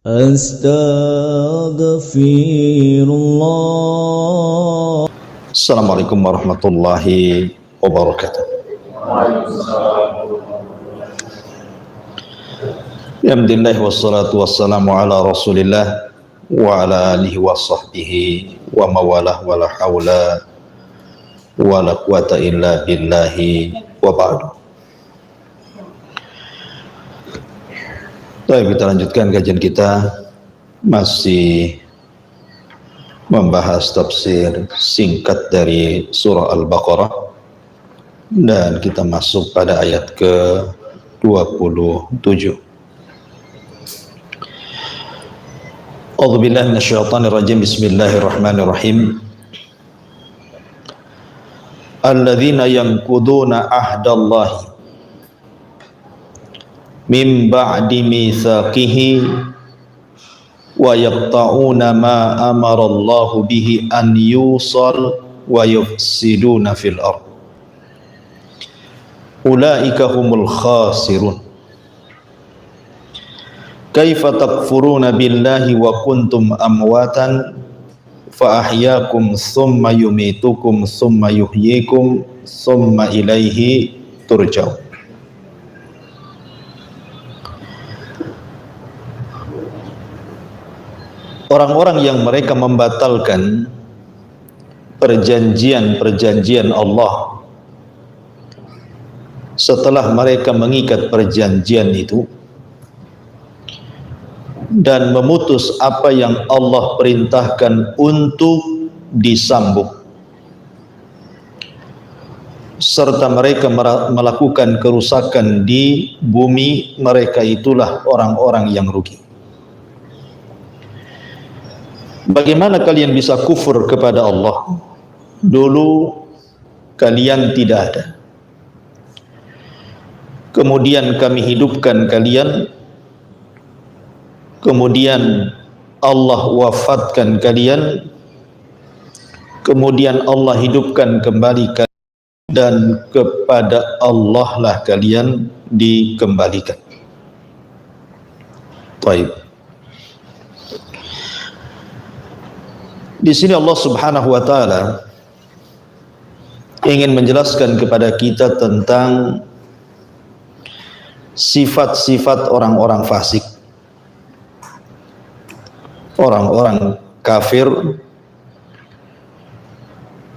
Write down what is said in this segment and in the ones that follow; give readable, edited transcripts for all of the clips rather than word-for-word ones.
Astaghfirullah. Assalamualaikum warahmatullahi wabarakatuh. Alhamdulillah wassalatu wassalamu ala Rasulillah wa ala alihi wa sahbihi wa mawalah wa la hawla wa la quwata illa billahi wa ba'du. Baik, kita lanjutkan kajian kita, masih membahas tafsir singkat dari surah Al-Baqarah, dan kita masuk pada ayat ke-27. A'udzubillahi minasyaitonir rajim. Bismillahirrahmanirrahim. Alladzina yanquduna ahdallahi min ba'di mitsaqihi wa yaqta'una ma amara Allahu bihi an yusal wa yufsiduna fil ard. Ulaika humul khasirun. Kaifa takfuruna billahi wa kuntum amwatan fa ahyaakum thumma yumitukum thumma yuhyikum thumma ilaihi turja'un. Orang-orang yang mereka membatalkan perjanjian-perjanjian Allah setelah mereka mengikat perjanjian itu dan memutus apa yang Allah perintahkan untuk disambung, serta mereka melakukan kerusakan di bumi, mereka itulah orang-orang yang rugi. Bagaimana kalian bisa kufur kepada Allah? Dulu kalian tidak ada, kemudian kami hidupkan kalian, kemudian Allah wafatkan kalian, kemudian Allah hidupkan kembali kalian, dan kepada Allah lah kalian dikembalikan. Baik. Di sini Allah Subhanahu wa taala ingin menjelaskan kepada kita tentang sifat-sifat orang-orang fasik, orang-orang kafir,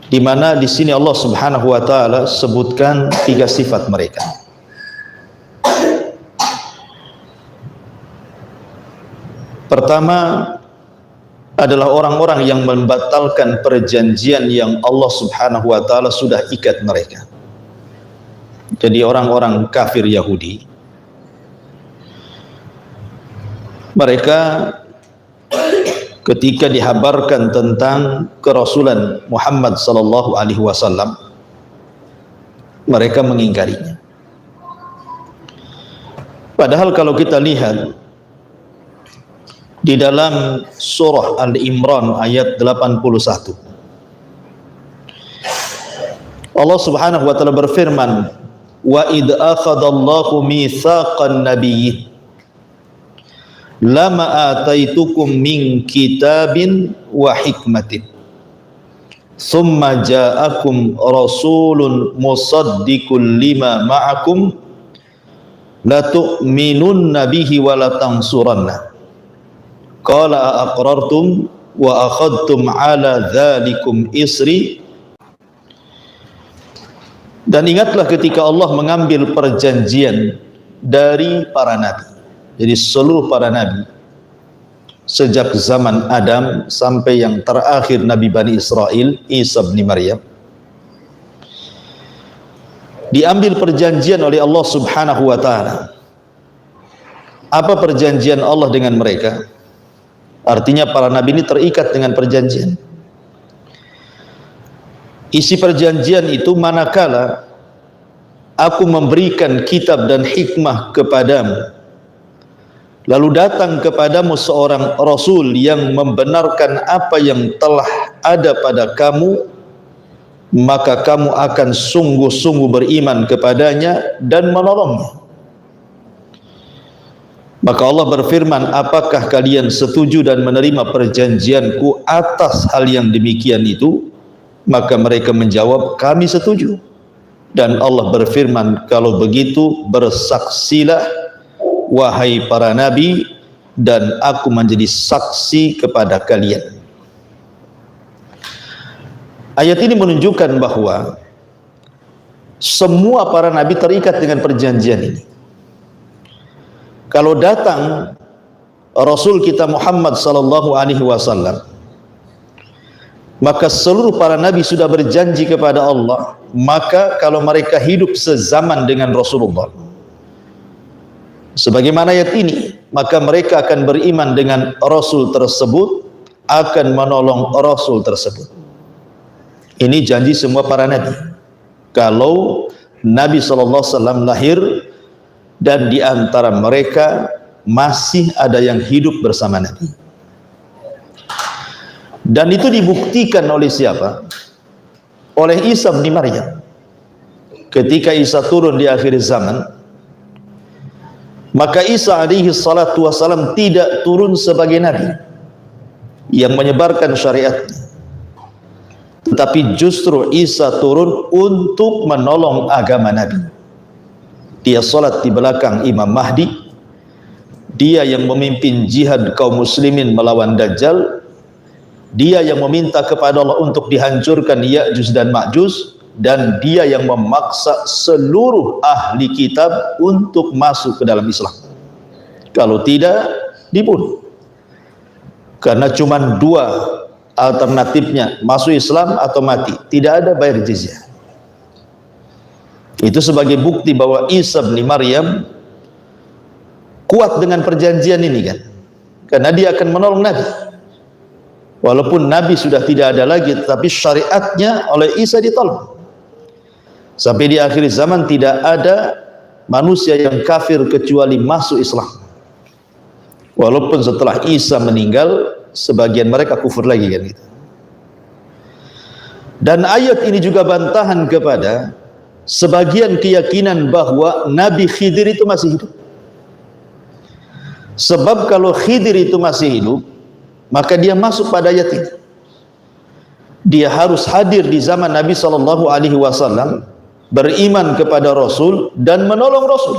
di mana di sini Allah Subhanahu wa taala sebutkan 3 sifat mereka. Pertama adalah orang-orang yang membatalkan perjanjian yang Allah Subhanahu wa taala sudah ikat mereka. Jadi orang-orang kafir Yahudi, mereka ketika dihabarkan tentang kerasulan Muhammad sallallahu alaihi wasallam, mereka mengingkarinya. Padahal kalau kita lihat di dalam surah Al-Imran ayat 81, Allah Subhanahu wa taala berfirman, wa id akhadallahu mitsaqan nabiyyin lama ataitukum min kitabin wa hikmatin thumma ja'akum rasulun musaddiqul lima ma'akum la tu'minunna bihi wa la tansuranna qala aqrartum wa akhadtum ala dzalikum isri. Dan ingatlah ketika Allah mengambil perjanjian dari para nabi, jadi seluruh para nabi sejak zaman Adam sampai yang terakhir Nabi Bani Israel, Isa bin Maryam, diambil perjanjian oleh Allah Subhanahu wa taala. Apa perjanjian Allah dengan mereka? Artinya para nabi ini terikat dengan perjanjian. Isi perjanjian itu, manakala aku memberikan kitab dan hikmah kepadamu, lalu datang kepadamu seorang rasul yang membenarkan apa yang telah ada pada kamu, maka kamu akan sungguh-sungguh beriman kepadanya dan menolongnya. Maka Allah berfirman, apakah kalian setuju dan menerima perjanjianku atas hal yang demikian itu? Maka mereka menjawab, kami setuju. Dan Allah berfirman, kalau begitu bersaksilah wahai para nabi, dan aku menjadi saksi kepada kalian. Ayat ini menunjukkan bahwa semua para nabi terikat dengan perjanjian ini. Kalau datang Rasul kita Muhammad sallallahu alaihi wasallam, maka seluruh para nabi sudah berjanji kepada Allah, maka kalau mereka hidup sezaman dengan Rasulullah, sebagaimana ayat ini, maka mereka akan beriman dengan Rasul tersebut, akan menolong Rasul tersebut. Ini janji semua para nabi. Kalau Nabi sallallahu alaihi wasallam lahir dan di antara mereka masih ada yang hidup bersama Nabi. Dan itu dibuktikan oleh siapa? Oleh Isa bin Maryam. Ketika Isa turun di akhir zaman, maka Isa alaihi salatu wasalam tidak turun sebagai Nabi yang menyebarkan syariat, tetapi justru Isa turun untuk menolong agama Nabi. Dia salat di belakang Imam Mahdi, dia yang memimpin jihad kaum muslimin melawan Dajjal, dia yang meminta kepada Allah untuk dihancurkan Ya'juj dan Ma'juj, dan dia yang memaksa seluruh ahli kitab untuk masuk ke dalam Islam. Kalau tidak, dibunuh. Karena cuma dua alternatifnya, masuk Islam atau mati, tidak ada bayar jizyah. Itu sebagai bukti bahwa Isa bin Maryam kuat dengan perjanjian ini kan, karena dia akan menolong Nabi. Walaupun Nabi sudah tidak ada lagi, tetapi syariatnya oleh Isa ditolong. Sampai di akhir zaman tidak ada manusia yang kafir kecuali masuk Islam. Walaupun setelah Isa meninggal, sebagian mereka kufur lagi kan gitu. Dan ayat ini juga bantahan kepada sebagian keyakinan bahwa Nabi Khidir itu masih hidup. Sebab kalau Khidir itu masih hidup, maka dia masuk pada ayat ini. Dia harus hadir di zaman Nabi sallallahu alaihi wasallam, beriman kepada Rasul dan menolong Rasul.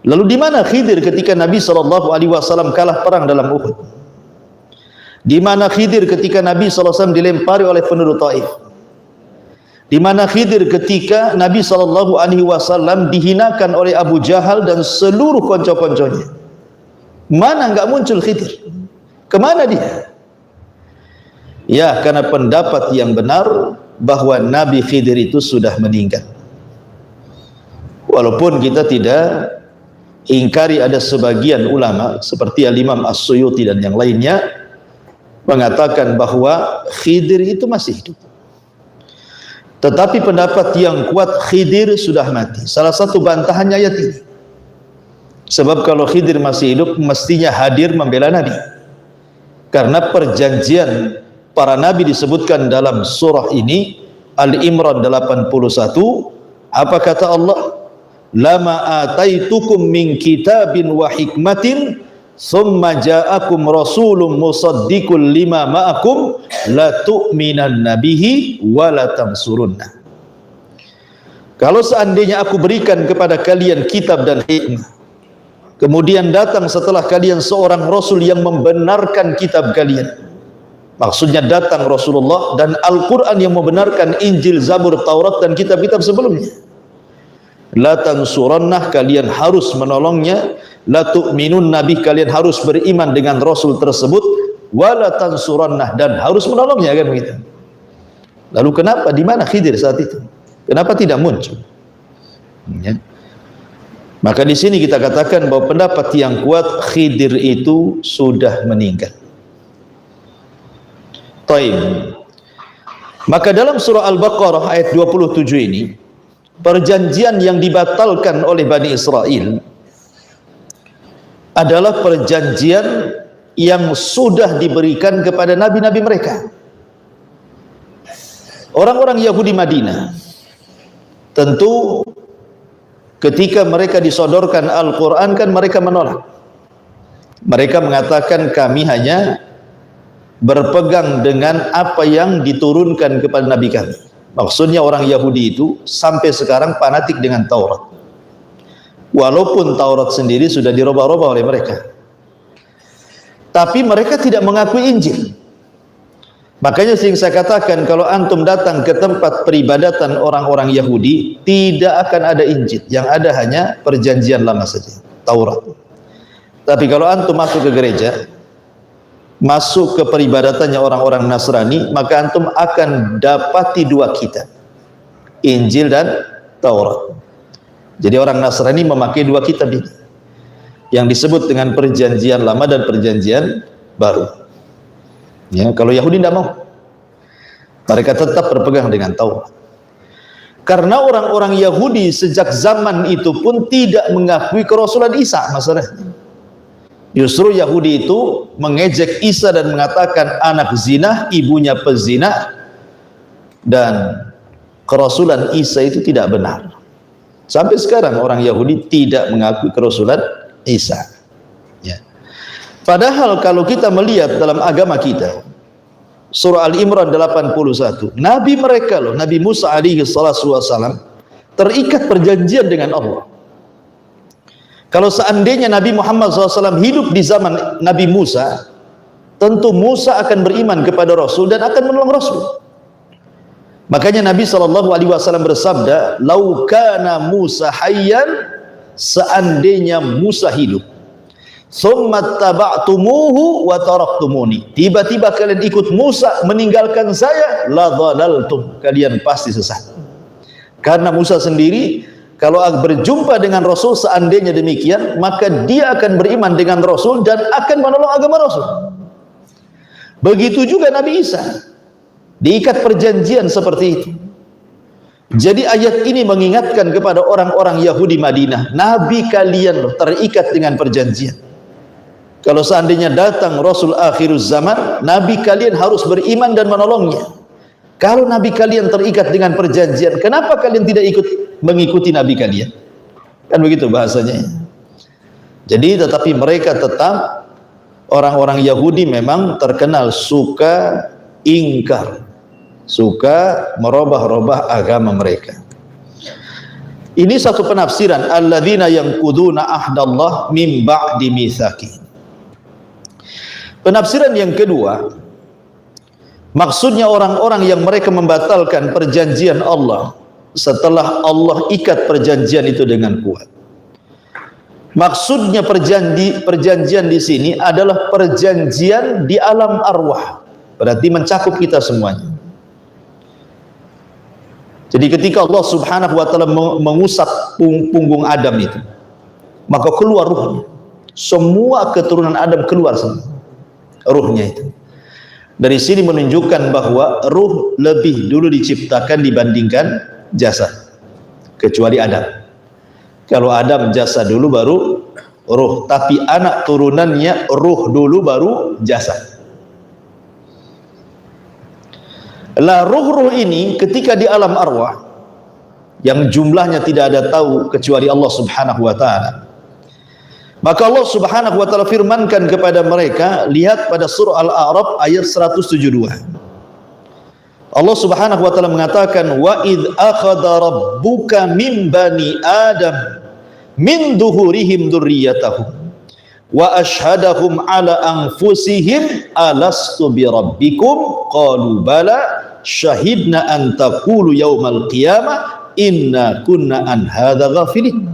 Lalu di mana Khidir ketika Nabi sallallahu alaihi wasallam kalah perang dalam Uhud? Di mana Khidir ketika Nabi sallallahu alaihi wasallam dilempari oleh penduduk Taif? Di mana Khidir ketika Nabi sallallahu alaihi wasallam dihinakan oleh Abu Jahal dan seluruh konco-konconya? Mana enggak muncul Khidir? Kemana dia? Ya, karena pendapat yang benar bahwa Nabi Khidir itu sudah meninggal. Walaupun kita tidak ingkari ada sebagian ulama seperti Al-Imam As-Suyuti dan yang lainnya mengatakan bahwa Khidir itu masih hidup. Tetapi pendapat yang kuat, Khidir sudah mati. Salah satu bantahannya ayat ini. Sebab kalau Khidir masih hidup, mestinya hadir membela Nabi. Karena perjanjian para nabi disebutkan dalam surah ini, Al-Imran 81, apa kata Allah? Lama ataitukum min kitabin wa hikmatin summa ja'akum rasulun musaddiqul lima ma'akum la tu'minanna bihi wa la tansurunna. Kalau seandainya aku berikan kepada kalian kitab dan hikmah, kemudian datang setelah kalian seorang rasul yang membenarkan kitab kalian, maksudnya datang Rasulullah dan Al-Quran yang membenarkan Injil, Zabur, Taurat dan kitab-kitab sebelumnya, la tansurannah, kalian harus menolongnya, la tu'minun nabi, kalian harus beriman dengan Rasul tersebut, wa la tansurannah, dan harus menolongnya, kan begitu. Lalu kenapa, di mana Khidir saat itu? Kenapa tidak muncul? Ya. Maka di sini kita katakan bahwa pendapat yang kuat, Khidir itu sudah meninggal. Taib. Maka dalam surah Al-Baqarah ayat 27 ini, perjanjian yang dibatalkan oleh Bani Israel adalah perjanjian yang sudah diberikan kepada nabi-nabi mereka. Orang-orang Yahudi Madinah tentu ketika mereka disodorkan Al-Quran kan mereka menolak. Mereka mengatakan kami hanya berpegang dengan apa yang diturunkan kepada Nabi kami. Maksudnya orang Yahudi itu sampai sekarang fanatik dengan Taurat, walaupun Taurat sendiri sudah dirubah-rubah oleh mereka. Tapi mereka tidak mengakui Injil. Makanya sering saya katakan, kalau antum datang ke tempat peribadatan orang-orang Yahudi, tidak akan ada Injil, yang ada hanya perjanjian lama saja, Taurat. Tapi kalau antum masuk ke gereja, masuk ke peribadatannya orang-orang Nasrani, maka antum akan dapati dua kitab, Injil dan Taurat. Jadi orang Nasrani memakai dua kitab ini, yang disebut dengan perjanjian lama dan perjanjian baru. Ya, kalau Yahudi tidak mau, mereka tetap berpegang dengan Taurat. Karena orang-orang Yahudi sejak zaman itu pun tidak mengakui kerasulan Isa. Masalahnya, justru Yahudi itu mengejek Isa dan mengatakan anak zina, ibunya pezina, dan kerasulan Isa itu tidak benar. Sampai sekarang orang Yahudi tidak mengakui kerasulan Isa. Ya. Padahal kalau kita melihat dalam agama kita, surah Al-Imran 81, Nabi mereka loh, Nabi Musa alaihi salatu wassalam, terikat perjanjian dengan Allah. Kalau seandainya Nabi Muhammad SAW hidup di zaman Nabi Musa, tentu Musa akan beriman kepada Rasul dan akan menolong Rasul. Makanya Nabi SAW bersabda, "Lau kana Musa hayyan", seandainya Musa hidup, "Tsumma taba'tumuhu wa taraktumuni", tiba-tiba kalian ikut Musa meninggalkan saya, la dhalaltum, kalian pasti sesat. Karena Musa sendiri kalau berjumpa dengan Rasul, seandainya demikian, maka dia akan beriman dengan Rasul dan akan menolong agama Rasul. Begitu juga Nabi Isa, diikat perjanjian seperti itu. Jadi ayat ini mengingatkan kepada orang-orang Yahudi Madinah, Nabi kalian loh terikat dengan perjanjian. Kalau seandainya datang Rasul akhiruz zaman, Nabi kalian harus beriman dan menolongnya. Kalau Nabi kalian terikat dengan perjanjian, kenapa kalian tidak mengikuti Nabi kalian? Kan begitu bahasanya. Jadi tetapi mereka tetap, orang-orang Yahudi memang terkenal suka ingkar, suka merubah-rubah agama mereka. Ini satu penafsiran, alladzina yanquduna ahdallah min ba'di mitsaqi. Penafsiran yang kedua, maksudnya orang-orang yang mereka membatalkan perjanjian Allah setelah Allah ikat perjanjian itu dengan kuat. Maksudnya perjanjian di sini adalah perjanjian di alam arwah, berarti mencakup kita semuanya. Jadi ketika Allah Subhanahu wa taala mengusap punggung Adam itu, maka keluar ruhnya. Semua keturunan Adam keluar semua ruhnya itu. Dari sini menunjukkan bahwa ruh lebih dulu diciptakan dibandingkan jasad, kecuali Adam. Kalau Adam jasad dulu baru ruh, tapi anak turunannya ruh dulu baru jasad. Lah ruh-ruh ini ketika di alam arwah, yang jumlahnya tidak ada tahu kecuali Allah Subhanahu wa taala, maka Allah Subhanahu wa taala firmankan kepada mereka, lihat pada surah Al-A'raf ayat 172. Allah Subhanahu wa taala mengatakan, "Wa id akhadha rabbuka min bani Adam min duhurihim dzurriyyatahum wa ashhadahum ala anfusihim alastu bi rabbikum qalu bala syahidna an taqulu yaumal qiyamah inna kunna an hadza ghafilin."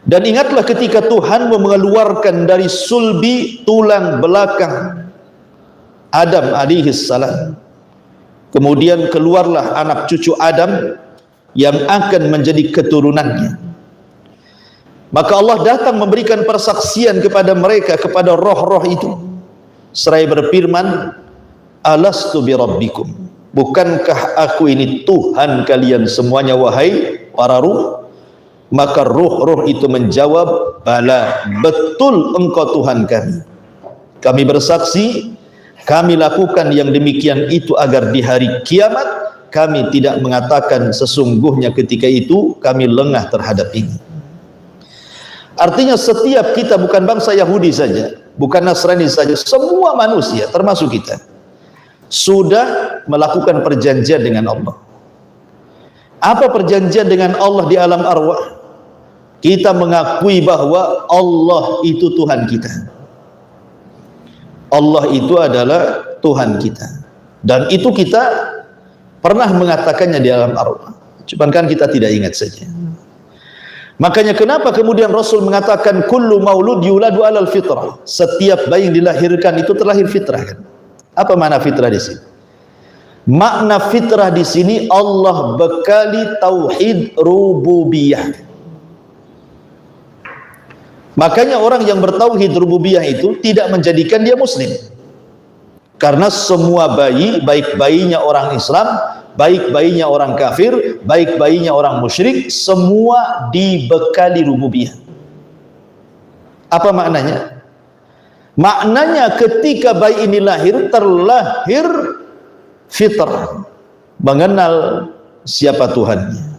Dan ingatlah ketika Tuhan mengeluarkan dari sulbi tulang belakang Adam alaihis salam, kemudian keluarlah anak cucu Adam yang akan menjadi keturunannya. Maka Allah datang memberikan persaksian kepada mereka, kepada roh-roh itu, seraya berfirman, "Alastu bi rabbikum", bukankah aku ini Tuhan kalian semuanya wahai para ruh? Maka ruh-ruh itu menjawab, "Bala, betul engkau Tuhan kami. Kami bersaksi, kami lakukan yang demikian itu agar di hari kiamat kami tidak mengatakan sesungguhnya ketika itu kami lengah terhadap ini. Artinya setiap kita, bukan bangsa Yahudi saja, bukan Nasrani saja, semua manusia termasuk kita sudah melakukan perjanjian dengan Allah. Apa perjanjian dengan Allah di alam arwah? Kita mengakui bahwa Allah itu Tuhan kita. Allah itu adalah Tuhan kita. Dan itu kita pernah mengatakannya di alam arwah. Cuman kan kita tidak ingat saja. Makanya kenapa kemudian Rasul mengatakan kullu maulud yuladu alal fitrah. Setiap bayi yang dilahirkan itu terlahir fitrah kan? Apa makna fitrah di sini? Makna fitrah di sini Allah bekali tauhid rububiyah. Makanya orang yang bertauhid rububiyah itu tidak menjadikan dia muslim. Karena semua bayi, baik bayinya orang Islam, baik bayinya orang kafir, baik bayinya orang musyrik, semua dibekali rububiyah. Apa maknanya? Maknanya ketika bayi ini lahir, terlahir fitrah, mengenal siapa Tuhannya,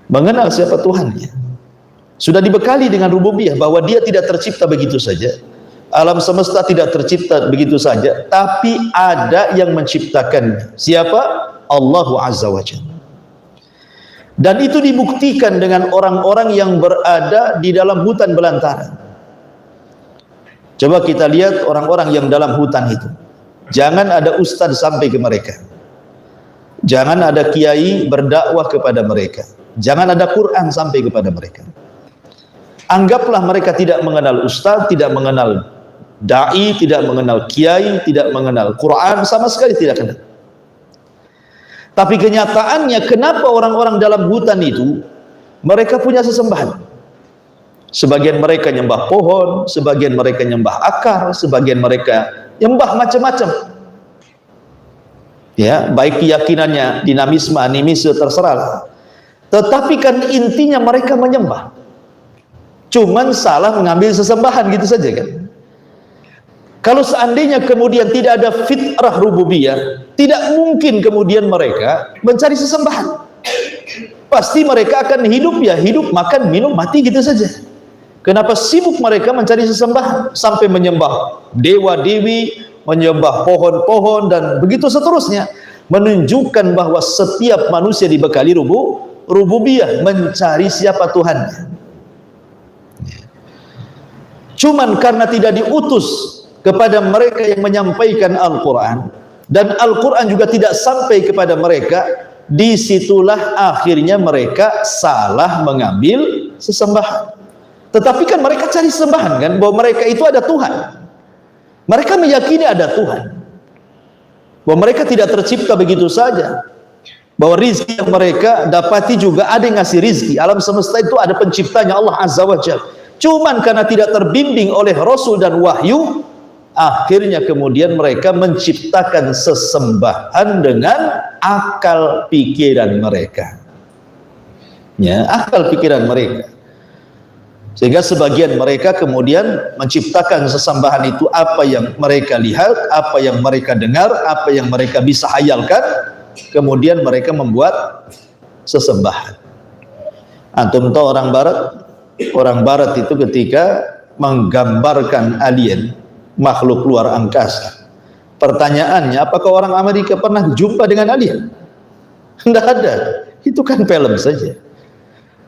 mengenal siapa Tuhannya. Sudah dibekali dengan rububiyah, bahwa dia tidak tercipta begitu saja, alam semesta tidak tercipta begitu saja, tapi ada yang menciptakannya. Siapa? Allahu Azza wa Jalla. Dan itu dibuktikan dengan orang-orang yang berada di dalam hutan belantara. Coba kita lihat orang-orang yang dalam hutan itu. Jangan ada ustadz sampai ke mereka. Jangan ada kiai berdakwah kepada mereka. Jangan ada Quran sampai kepada mereka. Anggaplah mereka tidak mengenal ustadz, tidak mengenal da'i, tidak mengenal kiai, tidak mengenal Quran, sama sekali tidak kenal. Tapi kenyataannya, kenapa orang-orang dalam hutan itu mereka punya sesembahan? Sebagian mereka nyembah pohon, sebagian mereka nyembah akar, sebagian mereka nyembah macam-macam. Ya, baik keyakinannya dinamisme, animisme, terserah. Tetapi kan intinya mereka menyembah. Cuman salah mengambil sesembahan gitu saja kan. Kalau seandainya kemudian tidak ada fitrah rububiyah, tidak mungkin kemudian mereka mencari sesembahan. Pasti mereka akan hidup, ya hidup, makan, minum, mati gitu saja. Kenapa sibuk mereka mencari sesembahan sampai menyembah dewa-dewi, menyembah pohon-pohon dan begitu seterusnya, menunjukkan bahwa setiap manusia dibekali rububiyah, mencari siapa Tuhannya. Cuman karena tidak diutus kepada mereka yang menyampaikan Al-Quran, dan Al-Quran juga tidak sampai kepada mereka, disitulah akhirnya mereka salah mengambil sesembahan. Tetapi kan mereka cari sesembahan kan, bahwa mereka itu ada Tuhan. Mereka meyakini ada Tuhan, bahwa mereka tidak tercipta begitu saja, bahwa rizki yang mereka dapati juga ada yang ngasih rizki. Alam semesta itu ada penciptanya, Allah Azza wa Jalla. Cuman karena tidak terbimbing oleh Rasul dan wahyu, akhirnya kemudian mereka menciptakan sesembahan dengan akal pikiran mereka. Ya, akal pikiran mereka. Sehingga sebagian mereka kemudian menciptakan sesembahan itu apa yang mereka lihat, apa yang mereka dengar, apa yang mereka bisa hayalkan, kemudian mereka membuat sesembahan. Antum tahu orang barat itu ketika menggambarkan alien, makhluk luar angkasa, pertanyaannya, apakah orang Amerika pernah jumpa dengan alien? Tidak ada, itu kan film saja.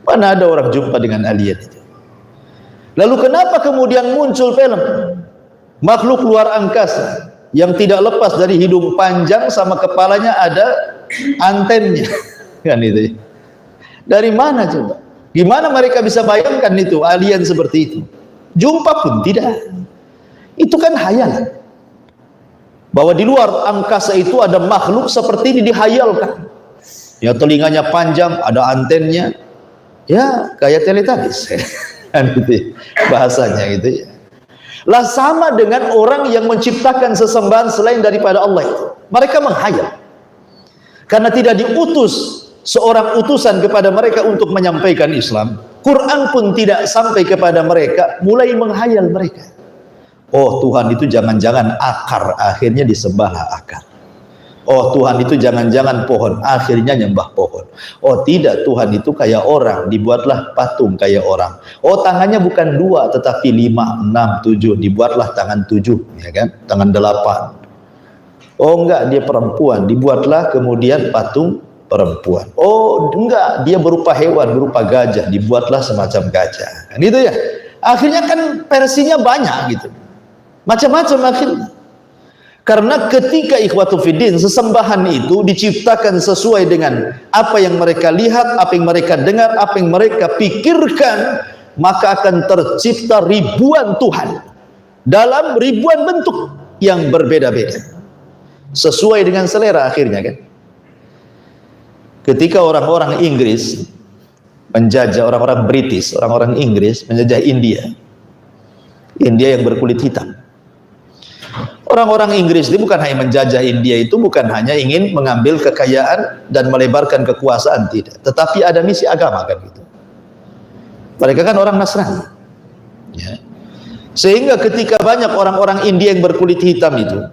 Mana ada orang jumpa dengan alien itu? Lalu kenapa kemudian muncul film makhluk luar angkasa yang tidak lepas dari hidung panjang sama kepalanya ada antennya? Kan itu. Dari mana coba? Gimana mereka bisa bayangkan itu alien seperti itu? Jumpa pun tidak. Itu kan hayalan. Bahwa di luar angkasa itu ada makhluk seperti ini dihayalkan. Ya, telinganya panjang, ada antennya. Ya, kayak teletabis. Kan gitu bahasanya gitu ya. Lah sama dengan orang yang menciptakan sesembahan selain daripada Allah itu. Mereka menghayal. Karena tidak diutus seorang utusan kepada mereka untuk menyampaikan Islam, Quran pun tidak sampai kepada mereka, mulai menghayal mereka. Oh, Tuhan itu jangan-jangan akar, akhirnya disembahlah akar. Oh, Tuhan itu jangan-jangan pohon, akhirnya nyembah pohon. Oh tidak, Tuhan itu kayak orang, dibuatlah patung kayak orang. Oh tangannya bukan 2 tetapi 5, 6, 7, dibuatlah tangan 7, ya kan? Tangan 8. Oh enggak, dia perempuan, dibuatlah kemudian patung perempuan. Oh enggak, dia berupa hewan, berupa gajah, dibuatlah semacam gajah. Kan gitu ya. Akhirnya kan versinya banyak gitu. Macam-macam akhirnya. Karena ketika ikhwatu fiddin, sesembahan itu diciptakan sesuai dengan apa yang mereka lihat, apa yang mereka dengar, apa yang mereka pikirkan, maka akan tercipta ribuan Tuhan dalam ribuan bentuk yang berbeda-beda sesuai dengan selera akhirnya kan. Ketika orang-orang Inggris menjajah, orang-orang British, orang-orang Inggris menjajah India yang berkulit hitam. Orang-orang Inggris ini bukan hanya menjajah India, itu bukan hanya ingin mengambil kekayaan dan melebarkan kekuasaan, tidak, tetapi ada misi agama kan gitu. Mereka kan orang Nasrani ya. Sehingga ketika banyak orang-orang India yang berkulit hitam itu,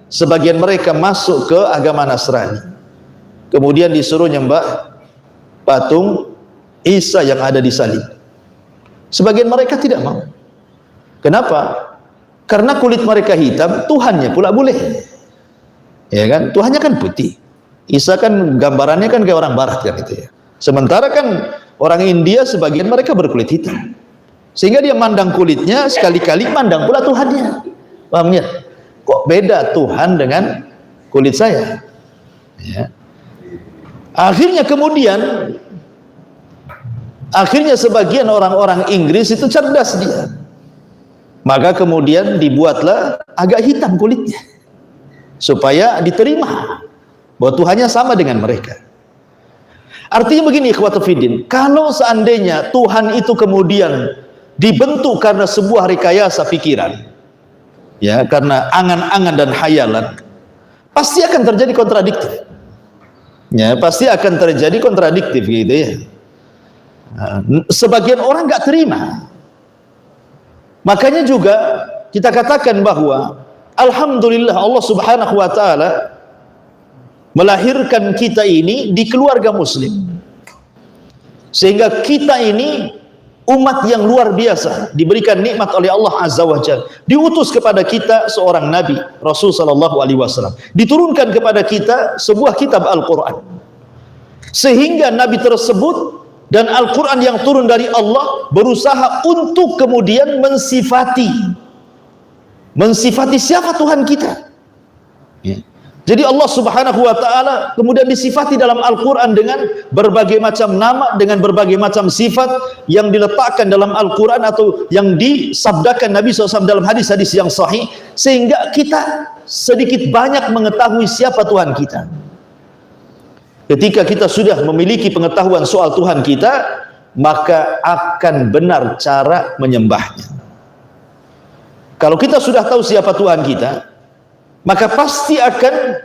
sebagian mereka masuk ke agama Nasrani, kemudian disuruh nyembah patung Isa yang ada di salib. Sebagian mereka tidak mau. Kenapa? Karena kulit mereka hitam, Tuhannya pula boleh, ya kan? Tuhannya kan putih. Isa kan gambarannya kan kayak orang Barat kan itu ya. Sementara kan orang India sebagian mereka berkulit hitam, sehingga dia mandang kulitnya, sekali-kali mandang pula Tuhannya. Paham ya? Kok beda Tuhan dengan kulit saya? Ya. Akhirnya sebagian orang-orang Inggris itu cerdas dia. Maka kemudian dibuatlah agak hitam kulitnya supaya diterima bahwa Tuhannya sama dengan mereka. Artinya begini ikhwatu fiddin, kalau seandainya Tuhan itu kemudian dibentuk karena sebuah rekayasa pikiran, ya, karena angan-angan dan hayalan, pasti akan terjadi kontradiktif. Ya, pasti akan terjadi kontradiktif gitu ya. Nah, sebagian orang nggak terima. Makanya juga kita katakan bahwa alhamdulillah Allah Subhanahu wa taala melahirkan kita ini di keluarga muslim. Sehingga kita ini umat yang luar biasa, diberikan nikmat oleh Allah Azza wa Jalla. Diutus kepada kita seorang nabi, Rasul sallallahu alaihi wasallam. Diturunkan kepada kita sebuah kitab Al-Qur'an. Sehingga nabi tersebut dan Al-Quran yang turun dari Allah berusaha untuk kemudian mensifati siapa Tuhan kita ya. Jadi Allah Subhanahu wa ta'ala kemudian disifati dalam Al-Quran dengan berbagai macam nama, dengan berbagai macam sifat yang diletakkan dalam Al-Quran atau yang disabdakan Nabi SAW dalam hadis-hadis yang sahih, sehingga kita sedikit banyak mengetahui siapa Tuhan kita. Ketika kita sudah memiliki pengetahuan soal Tuhan kita, maka akan benar cara menyembahnya. Kalau kita sudah tahu siapa Tuhan kita, maka pasti akan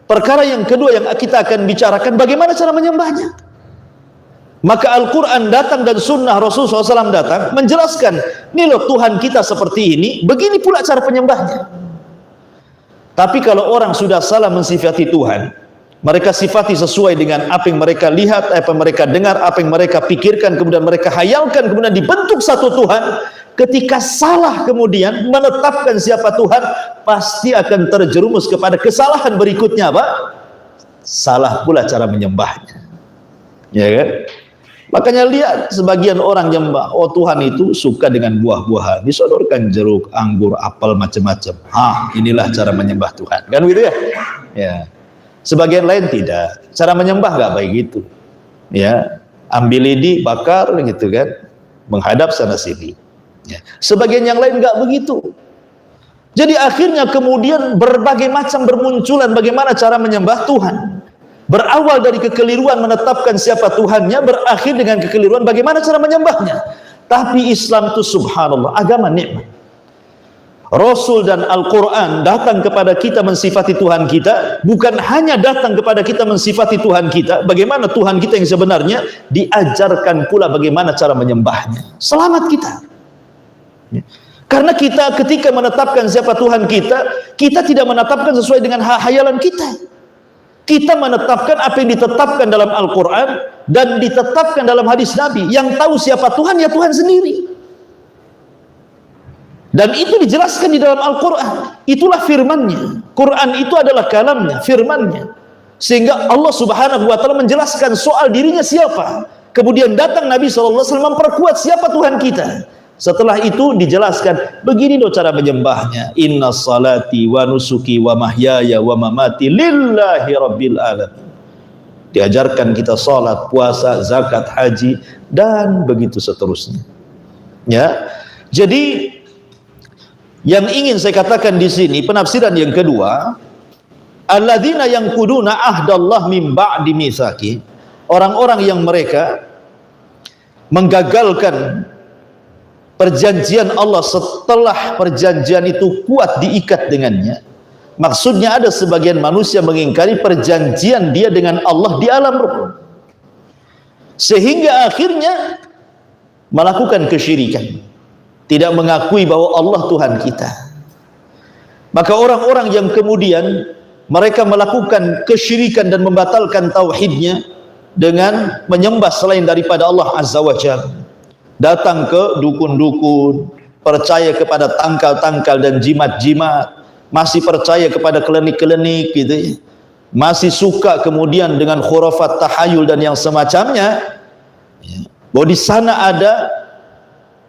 perkara yang kedua yang kita akan bicarakan, bagaimana cara menyembahnya. Maka Al-Quran datang dan sunnah Rasulullah SAW datang menjelaskan, ini loh Tuhan kita seperti ini, begini pula cara penyembahnya. Tapi kalau orang sudah salah mensifati Tuhan, mereka sifati sesuai dengan apa yang mereka lihat, apa yang mereka dengar, apa yang mereka pikirkan, kemudian mereka hayalkan, kemudian dibentuk satu Tuhan. Ketika salah kemudian menetapkan siapa Tuhan, pasti akan terjerumus kepada kesalahan berikutnya, Pak. Salah pula cara menyembahnya. Ya kan? Makanya lihat sebagian orang nyembah, oh Tuhan itu suka dengan buah-buahan, disodorkan jeruk, anggur, apel, macam-macam. Inilah cara menyembah Tuhan. Kan gitu ya? Ya. Sebagian lain tidak, cara menyembah nggak baik gitu, ya, ambil lidi, bakar gitu kan, menghadap sana sini. Ya. Sebagian yang lain nggak begitu. Jadi akhirnya kemudian berbagai macam bermunculan bagaimana cara menyembah Tuhan. Berawal dari kekeliruan menetapkan siapa Tuhannya, berakhir dengan kekeliruan bagaimana cara menyembahnya. Tapi Islam itu subhanallah agama nikmat. Rasul dan Al-Quran datang kepada kita mensifati Tuhan kita, bukan hanya datang kepada kita mensifati Tuhan kita, bagaimana Tuhan kita yang sebenarnya, diajarkan pula bagaimana cara menyembahnya. Selamat kita. Karena kita ketika menetapkan siapa Tuhan kita, kita tidak menetapkan sesuai dengan hayalan kita. Kita menetapkan apa yang ditetapkan dalam Al-Quran dan ditetapkan dalam hadis Nabi. Yang tahu siapa Tuhan, ya Tuhan sendiri. Dan itu dijelaskan di dalam Al-Quran. Itulah firmannya. Quran itu adalah kalamnya, firmannya. Sehingga Allah Subhanahu wa ta'ala menjelaskan soal dirinya siapa. Kemudian datang Nabi SAW memperkuat siapa Tuhan kita. Setelah itu dijelaskan, begini loh cara menyembahnya. Inna salati wa nusuki wa mahyaya wa mamati lillahi rabbil alamin. Diajarkan kita salat, puasa, zakat, haji, dan begitu seterusnya. Ya, jadi yang ingin saya katakan di sini, penafsiran yang kedua, alladzina yanquduna ahdallah min ba'di mitsaqi, orang-orang yang mereka menggagalkan perjanjian Allah setelah perjanjian itu kuat diikat dengannya. Maksudnya ada sebagian manusia mengingkari perjanjian dia dengan Allah di alam ruh, sehingga akhirnya melakukan kesyirikan, tidak mengakui bahwa Allah Tuhan kita. Maka orang-orang yang kemudian mereka melakukan kesyirikan dan membatalkan tauhidnya dengan menyembah selain daripada Allah Azza wa Jalla, datang ke dukun-dukun, percaya kepada tangkal-tangkal dan jimat-jimat, masih percaya kepada klinik-klinik gitu ya, masih suka kemudian dengan khurafat tahayul dan yang semacamnya, bahwa di sana ada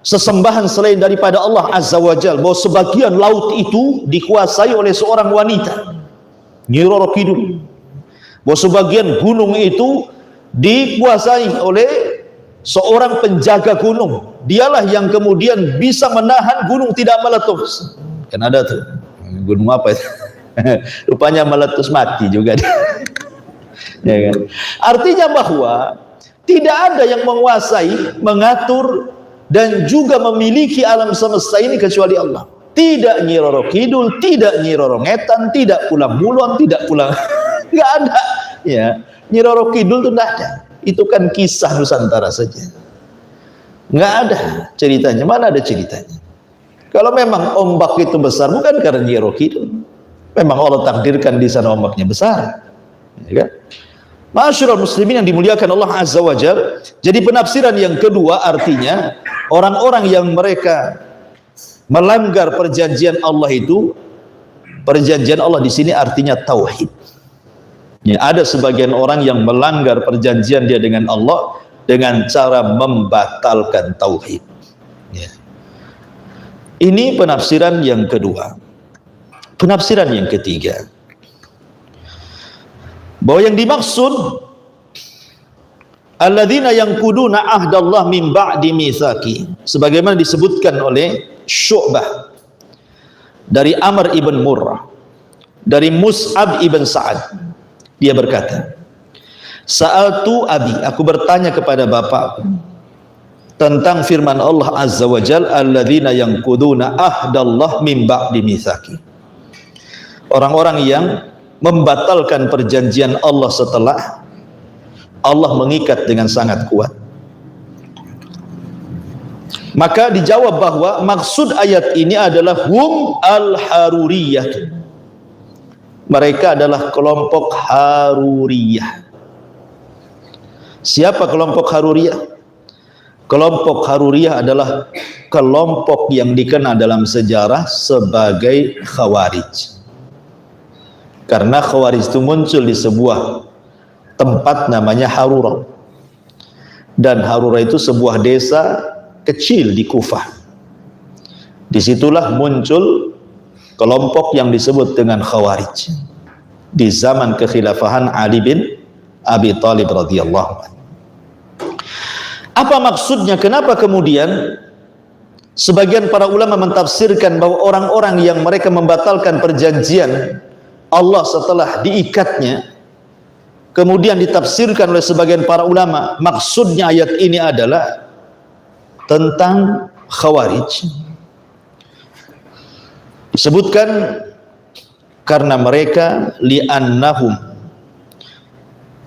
sesembahan selain daripada Allah Azza wa Jalla, bahwa sebagian laut itu dikuasai oleh seorang wanita, Nyi Roro Kidul, bahwa sebagian gunung itu dikuasai oleh seorang penjaga gunung, dialah yang kemudian bisa menahan gunung tidak meletus. Kan ada tuh gunung apa itu? Rupanya meletus mati juga. Ya kan? Artinya bahwa tidak ada yang menguasai, mengatur dan juga memiliki alam semesta ini kecuali Allah. Tidak Nyi Roro Kidul, tidak Nyi Roro Ngetan, tidak Pulang Mulon, tidak Pulang nggak ada. Ya, Nyi Roro Kidul itu tidak ada. Itu kan kisah Nusantara saja, nggak ada ceritanya. Mana ada ceritanya? Kalau memang ombak itu besar, bukan karena Nyi Roro Kidul, memang Allah takdirkan di sana ombaknya besar, ya kan? Ma'asyiral muslimin yang dimuliakan Allah Azza wa Jalla. Jadi penafsiran yang kedua artinya orang-orang yang mereka melanggar perjanjian Allah itu, perjanjian Allah di sini artinya tauhid. Ya, ada sebagian orang yang melanggar perjanjian dia dengan Allah dengan cara membatalkan tauhid. Ya. Ini penafsiran yang kedua. Penafsiran yang ketiga, bahwa yang dimaksud alladzina yanquduna ahdallah min ba'di mitsaqi, sebagaimana disebutkan oleh Syu'bah dari Amr ibn Murrah, dari Mus'ab ibn Sa'ad. Dia berkata, Sa'altu abi, aku bertanya kepada bapakku tentang firman Allah Azza wa Jalla, alladzina yanquduna ahdallah min ba'di mitsaqi, orang-orang yang membatalkan perjanjian Allah setelah Allah mengikat dengan sangat kuat. Maka dijawab bahwa maksud ayat ini adalah hum al-haruriyah, mereka adalah kelompok Haruriyah. Siapa kelompok Haruriyah? Kelompok Haruriyah adalah kelompok yang dikenal dalam sejarah sebagai Khawarij. Karena Khawarij itu muncul di sebuah tempat namanya Harura, dan Harura itu sebuah desa kecil di Kufah. Disitulah muncul kelompok yang disebut dengan Khawarij di zaman kekhilafahan Ali bin Abi Thalib radhiyallahu anhu. Apa maksudnya? Kenapa kemudian sebagian para ulama mentafsirkan bahwa orang-orang yang mereka membatalkan perjanjian Allah setelah diikatnya, kemudian ditafsirkan oleh sebagian para ulama maksudnya ayat ini adalah tentang Khawarij. Disebutkan karena mereka li'annahum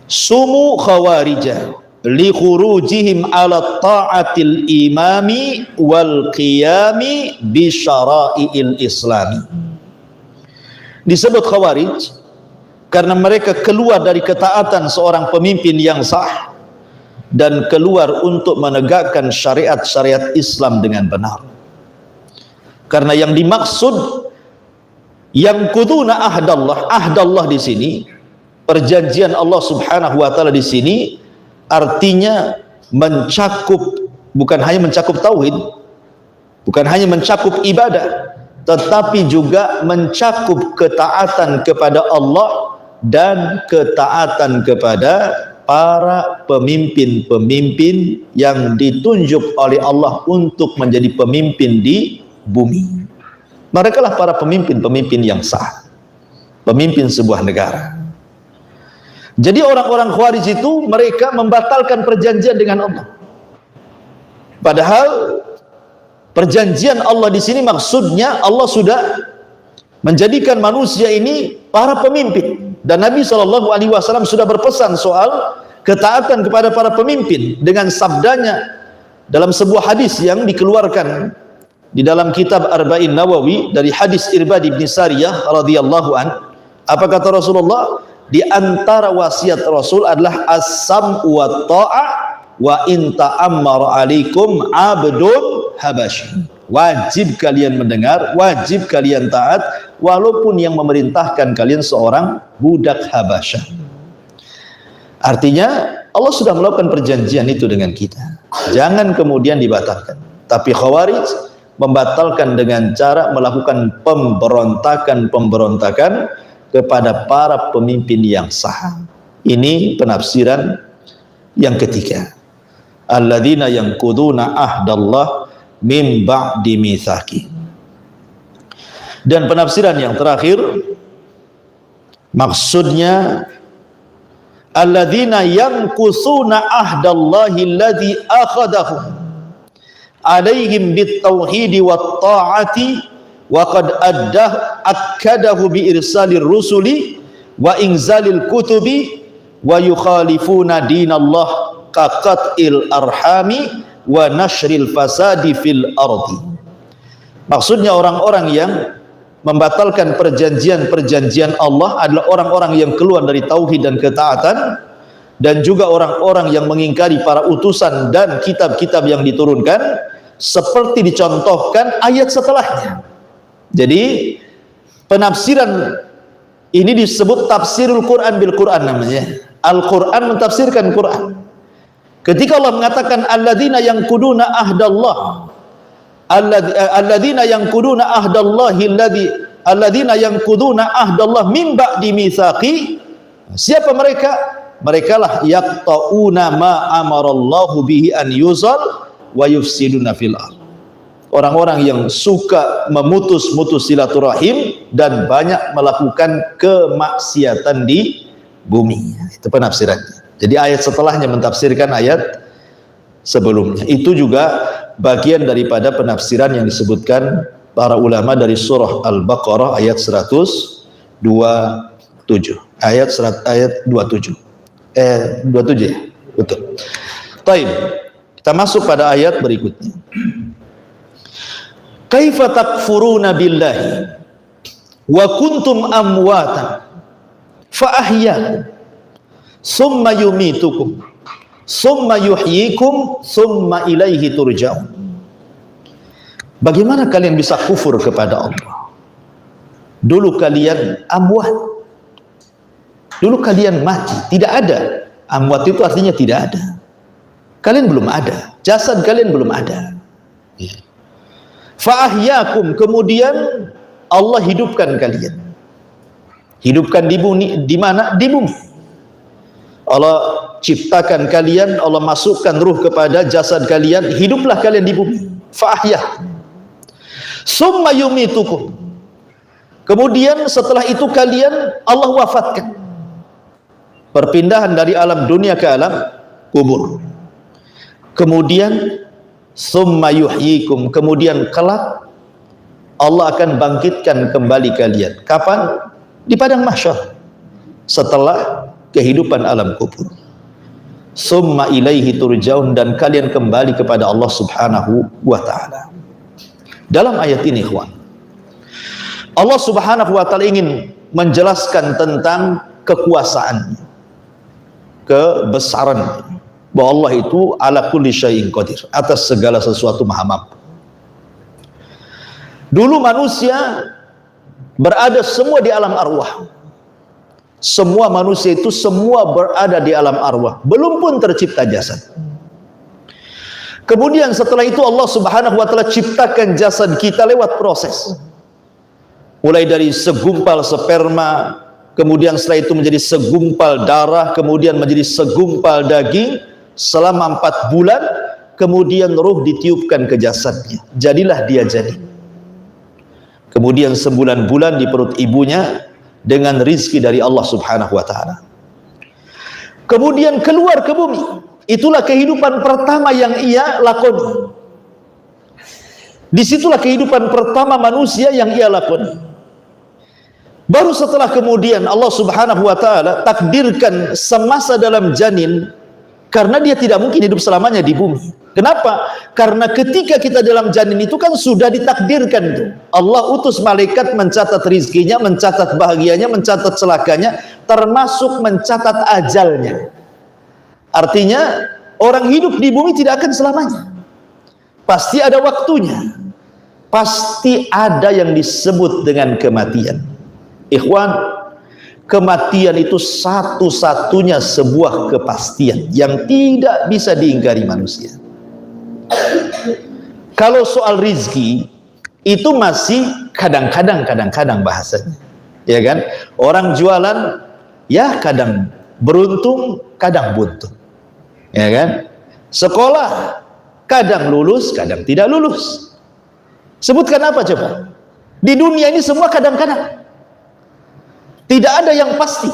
sumu khawarija li khurujihim ala ta'atil imami wal qiyami bi syara'iil islami. Disebut khawarij karena mereka keluar dari ketaatan seorang pemimpin yang sah dan keluar untuk menegakkan syariat-syariat Islam dengan benar. Karena yang dimaksud yang kuduna ahdallah di sini, perjanjian Allah Subhanahu wa taala di sini artinya mencakup, bukan hanya mencakup tauhid, bukan hanya mencakup ibadah, tetapi juga mencakup ketaatan kepada Allah dan ketaatan kepada para pemimpin-pemimpin yang ditunjuk oleh Allah untuk menjadi pemimpin di bumi. Mereka lah para pemimpin-pemimpin yang sah, pemimpin sebuah negara. Jadi orang-orang Khawarij itu mereka membatalkan perjanjian dengan Allah. Padahal perjanjian Allah di sini maksudnya Allah sudah menjadikan manusia ini para pemimpin, dan Nabi SAW sudah berpesan soal ketaatan kepada para pemimpin dengan sabdanya dalam sebuah hadis yang dikeluarkan di dalam kitab Arba'in Nawawi dari hadis Irbad bin Sariyah radhiyallahu an. Apa kata Rasulullah? Di antara wasiat Rasul adalah as-sam'u wa ta'a wa in ta'ammara alaikum 'abdun habasyi. Wajib kalian mendengar, wajib kalian taat walaupun yang memerintahkan kalian seorang budak Habasyah. Artinya Allah sudah melakukan perjanjian itu dengan kita, jangan kemudian dibatalkan. Tapi Khawarij membatalkan dengan cara melakukan pemberontakan kepada para pemimpin yang sah. Ini penafsiran yang ketiga, alladzina yanquduna ahdallah min ba'di mitsaqi. Dan penafsiran yang terakhir, maksudnya alladzina yanqusuna ahdallahi alladzi akhadahu alaihim bitauhidi wat ta'ati wa qad akkadahu bi irsalir rusuli wa inzalil kutubi wa yukhalifuna dinallah kaqatil arhami wa nashril fasadi fil ardi. Maksudnya orang-orang yang membatalkan perjanjian-perjanjian Allah adalah orang-orang yang keluar dari tauhid dan ketaatan, dan juga orang-orang yang mengingkari para utusan dan kitab-kitab yang diturunkan, seperti dicontohkan ayat setelahnya. Jadi penafsiran ini disebut tafsirul Quran bil Quran namanya. Al-Quran mentafsirkan Quran. Ketika Allah mengatakan alladzina yanquduna ahdallah, alladzina yanquduna ahdallahi alladzina yanquduna ahdallah min ba'di mitsaqi, siapa mereka? Merekalah yaqtauna ma amarallahu bihi an yuzal wa yufsiduna fil ardh. Orang-orang yang suka memutus-mutus silaturahim dan banyak melakukan kemaksiatan di bumi. Itu penafsirannya. Jadi ayat setelahnya mentafsirkan ayat sebelumnya. Itu juga bagian daripada penafsiran yang disebutkan para ulama dari surah Al-Baqarah ayat 127. Ayat 27 ya? Betul. Taib. Kita masuk pada ayat berikutnya. Kaifa takfuruna billahi wa kuntum amwatan fa ahyakum summa yumitukum summa yuhyikum summa ilaihi turja'un. Bagaimana kalian bisa kufur kepada Allah? Dulu kalian amwat, dulu kalian mati, tidak ada. Amwat itu artinya tidak ada. Kalian belum ada, jasad kalian belum ada. Fa ahyakum, kemudian Allah hidupkan kalian. Hidupkan di bumi, di mana? Di bumi. Allah ciptakan kalian, Allah masukkan ruh kepada jasad kalian, hiduplah kalian di bumi. Fa ahyakum. Summa yumitukum. Kemudian setelah itu kalian Allah wafatkan. Perpindahan dari alam dunia ke alam kubur. Kemudian summa yuhyikum, kemudian kelak Allah akan bangkitkan kembali kalian. Kapan? Di padang mahsyar, setelah kehidupan alam kubur. summa ilaihi turja'un, dan kalian kembali kepada Allah Subhanahu wa taala. Dalam ayat ini, ikhwan, Allah Subhanahu wa taala ingin menjelaskan tentang kekuasaan, kebesaran, bahwa Allah itu ala kulli syai'in qadir, atas segala sesuatu maha mampu. Dulu manusia berada semua di alam arwah. Semua manusia itu semua berada di alam arwah, belum pun tercipta jasad. Kemudian setelah itu Allah Subhanahu wa taala ciptakan jasad kita lewat proses. Mulai dari segumpal sperma, kemudian setelah itu menjadi segumpal darah, kemudian menjadi segumpal daging selama 4 bulan, kemudian ruh ditiupkan ke jasadnya. Jadilah dia janin. Kemudian 9 bulan di perut ibunya dengan rizki dari Allah Subhanahu wa taala. Kemudian keluar ke bumi. Itulah kehidupan pertama yang ia lakoni. Disitulah kehidupan pertama manusia yang ia lakoni. Baru setelah kemudian Allah Subhanahu wa taala takdirkan semasa dalam janin, karena dia tidak mungkin hidup selamanya di bumi. Kenapa? Karena ketika kita dalam janin itu kan sudah ditakdirkan itu. Allah utus malaikat mencatat rizkinya, mencatat bahagianya, mencatat celakanya, termasuk mencatat ajalnya. Artinya orang hidup di bumi tidak akan selamanya. Pasti ada waktunya. Pasti ada yang disebut dengan kematian. Ikhwan, kematian itu satu-satunya sebuah kepastian yang tidak bisa diingkari manusia. Kalau soal rizki itu masih kadang-kadang bahasanya, ya kan? Orang jualan ya kadang beruntung, kadang buntung, ya kan? Sekolah kadang lulus, kadang tidak lulus. Sebutkan apa coba? Di dunia ini semua kadang-kadang. Tidak ada yang pasti.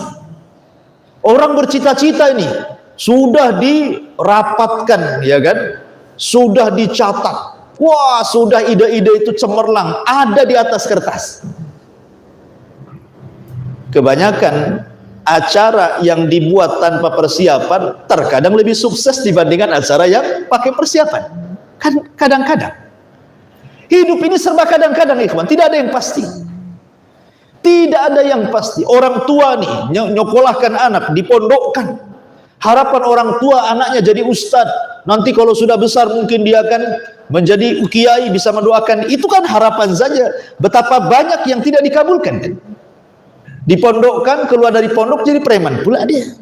Orang bercita-cita ini sudah dirapatkan, ya kan? Sudah dicatat. Wah, sudah ide-ide itu cemerlang, ada di atas kertas. Kebanyakan acara yang dibuat tanpa persiapan terkadang lebih sukses dibandingkan acara yang pakai persiapan. Kan kadang-kadang. Hidup ini serba kadang-kadang, ikhwan. Tidak ada yang pasti. Tidak ada yang pasti. Orang tua nih nyokolahkan anak, dipondokkan. Harapan orang tua anaknya jadi ustadz. Nanti kalau sudah besar mungkin dia akan menjadi kiai, bisa mendoakan. Itu kan harapan saja. Betapa banyak yang tidak dikabulkan kan? Dipondokkan, keluar dari pondok jadi preman pula dia.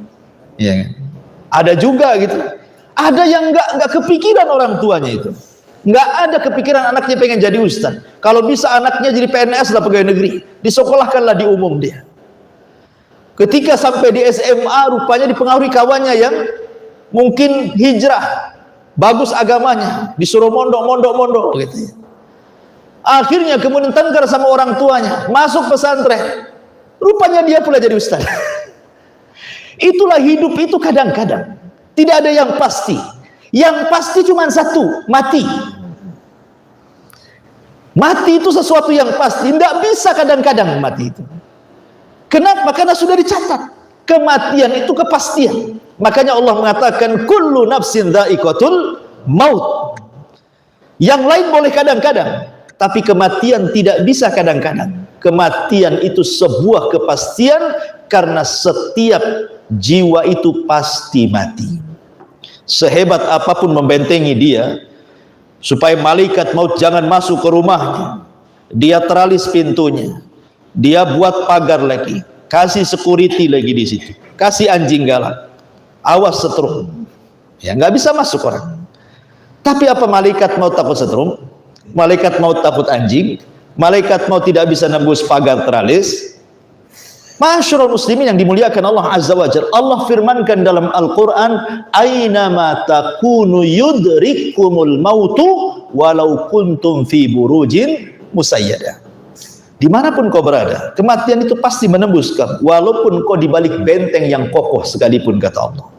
Ya. Ada juga gitu. Ada yang nggak kepikiran orang tuanya itu. Nggak ada kepikiran anaknya pengen jadi ustaz. Kalau bisa anaknya jadi PNS lah, pegawai negeri. Disekolahkanlah di umum dia. Ketika sampai di SMA, rupanya dipengaruhi kawannya yang mungkin hijrah, bagus agamanya, disuruh mondok gitu. Akhirnya kemudian tengkar sama orang tuanya, masuk pesantren. Rupanya dia pula jadi ustaz. Itulah hidup itu kadang-kadang. Tidak ada yang pasti. Yang pasti cuma satu, mati. Mati itu sesuatu yang pasti. Tidak bisa kadang-kadang mati itu. Kenapa? Karena sudah dicatat. Kematian itu kepastian. Makanya Allah mengatakan kullu nafsin dha'iqatul maut. Yang lain boleh kadang-kadang, tapi kematian tidak bisa kadang-kadang. Kematian itu sebuah kepastian, karena setiap jiwa itu pasti mati. Sehebat apapun membentengi dia supaya malaikat maut jangan masuk ke rumahnya, dia teralis pintunya, dia buat pagar lagi, kasih security lagi di situ, kasih anjing galak, awas setrum, ya nggak bisa masuk orang. Tapi apa malaikat maut takut setrum? Malaikat maut takut anjing? Malaikat maut tidak bisa nembus pagar teralis? Masyarul muslimin yang dimuliakan Allah Azza wa Jalla, Allah firmankan dalam Al-Quran, Aynama takunu yudrikumul mautu walau kuntum fi burujin musayyadah. Dimanapun kau berada, kematian itu pasti menembus kamu, walaupun kau di balik benteng yang kokoh sekalipun, kata Allah.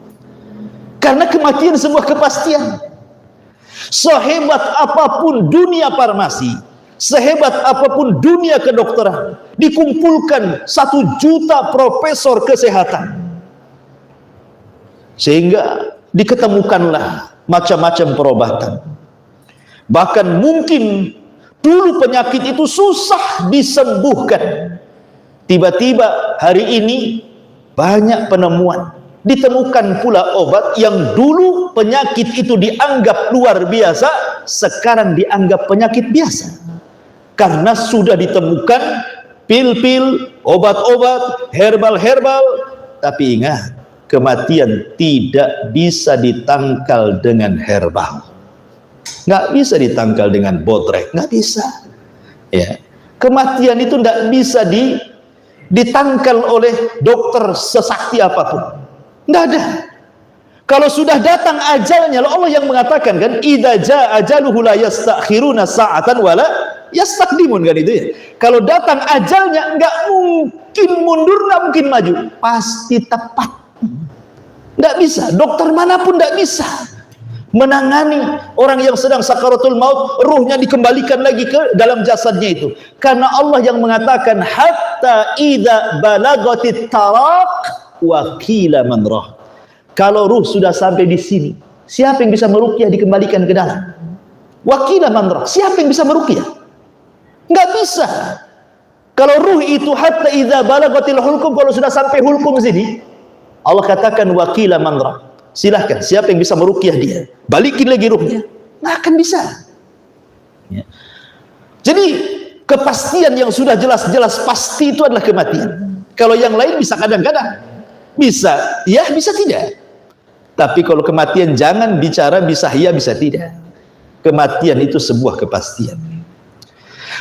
Karena kematian sebuah kepastian. Sehebat apapun dunia farmasi, sehebat apapun dunia kedokteran, dikumpulkan 1 juta profesor kesehatan, sehingga diketemukanlah macam-macam perobatan. Bahkan mungkin dulu penyakit itu susah disembuhkan, tiba-tiba hari ini banyak penemuan, ditemukan pula obat yang dulu penyakit itu dianggap luar biasa, sekarang dianggap penyakit biasa, karena sudah ditemukan pil-pil, obat-obat, herbal-herbal. Tapi ingat, kematian tidak bisa ditangkal dengan herbal, nggak bisa ditangkal dengan botrek, nggak bisa. Ya, kematian itu nggak bisa ditangkal oleh dokter sesakti apapun, nggak ada. Kalau sudah datang ajalnya, Allah yang mengatakan kan, idza jaa ajaluhu la yastakhiruna sa'atan wala yastaqdimun, kan itu ya. Kalau datang ajalnya, nggak mungkin mundur, nggak mungkin maju, pasti tepat. Nggak bisa, dokter manapun nggak bisa menangani orang yang sedang sakaratul maut, ruhnya dikembalikan lagi ke dalam jasadnya itu, karena Allah yang mengatakan hatta idza balagatit taraq wa qila man rah. Kalau ruh sudah sampai di sini, siapa yang bisa meruqyah dikembalikan ke dalam? Wa qila man rah, siapa yang bisa meruqyah? Nggak bisa. Kalau ruh itu hatta idza balagatil hulqum, kalau sudah sampai hulqum sini, Allah katakan wa qila man rah, silahkan siapa yang bisa meruqyah dia, balikin lagi ruhnya, nggak akan bisa. Ya. Jadi kepastian yang sudah jelas-jelas pasti itu adalah kematian. Kalau yang lain bisa kadang-kadang, bisa ya, bisa tidak. Tapi kalau kematian jangan bicara bisa ya, bisa tidak. Kematian itu sebuah kepastian.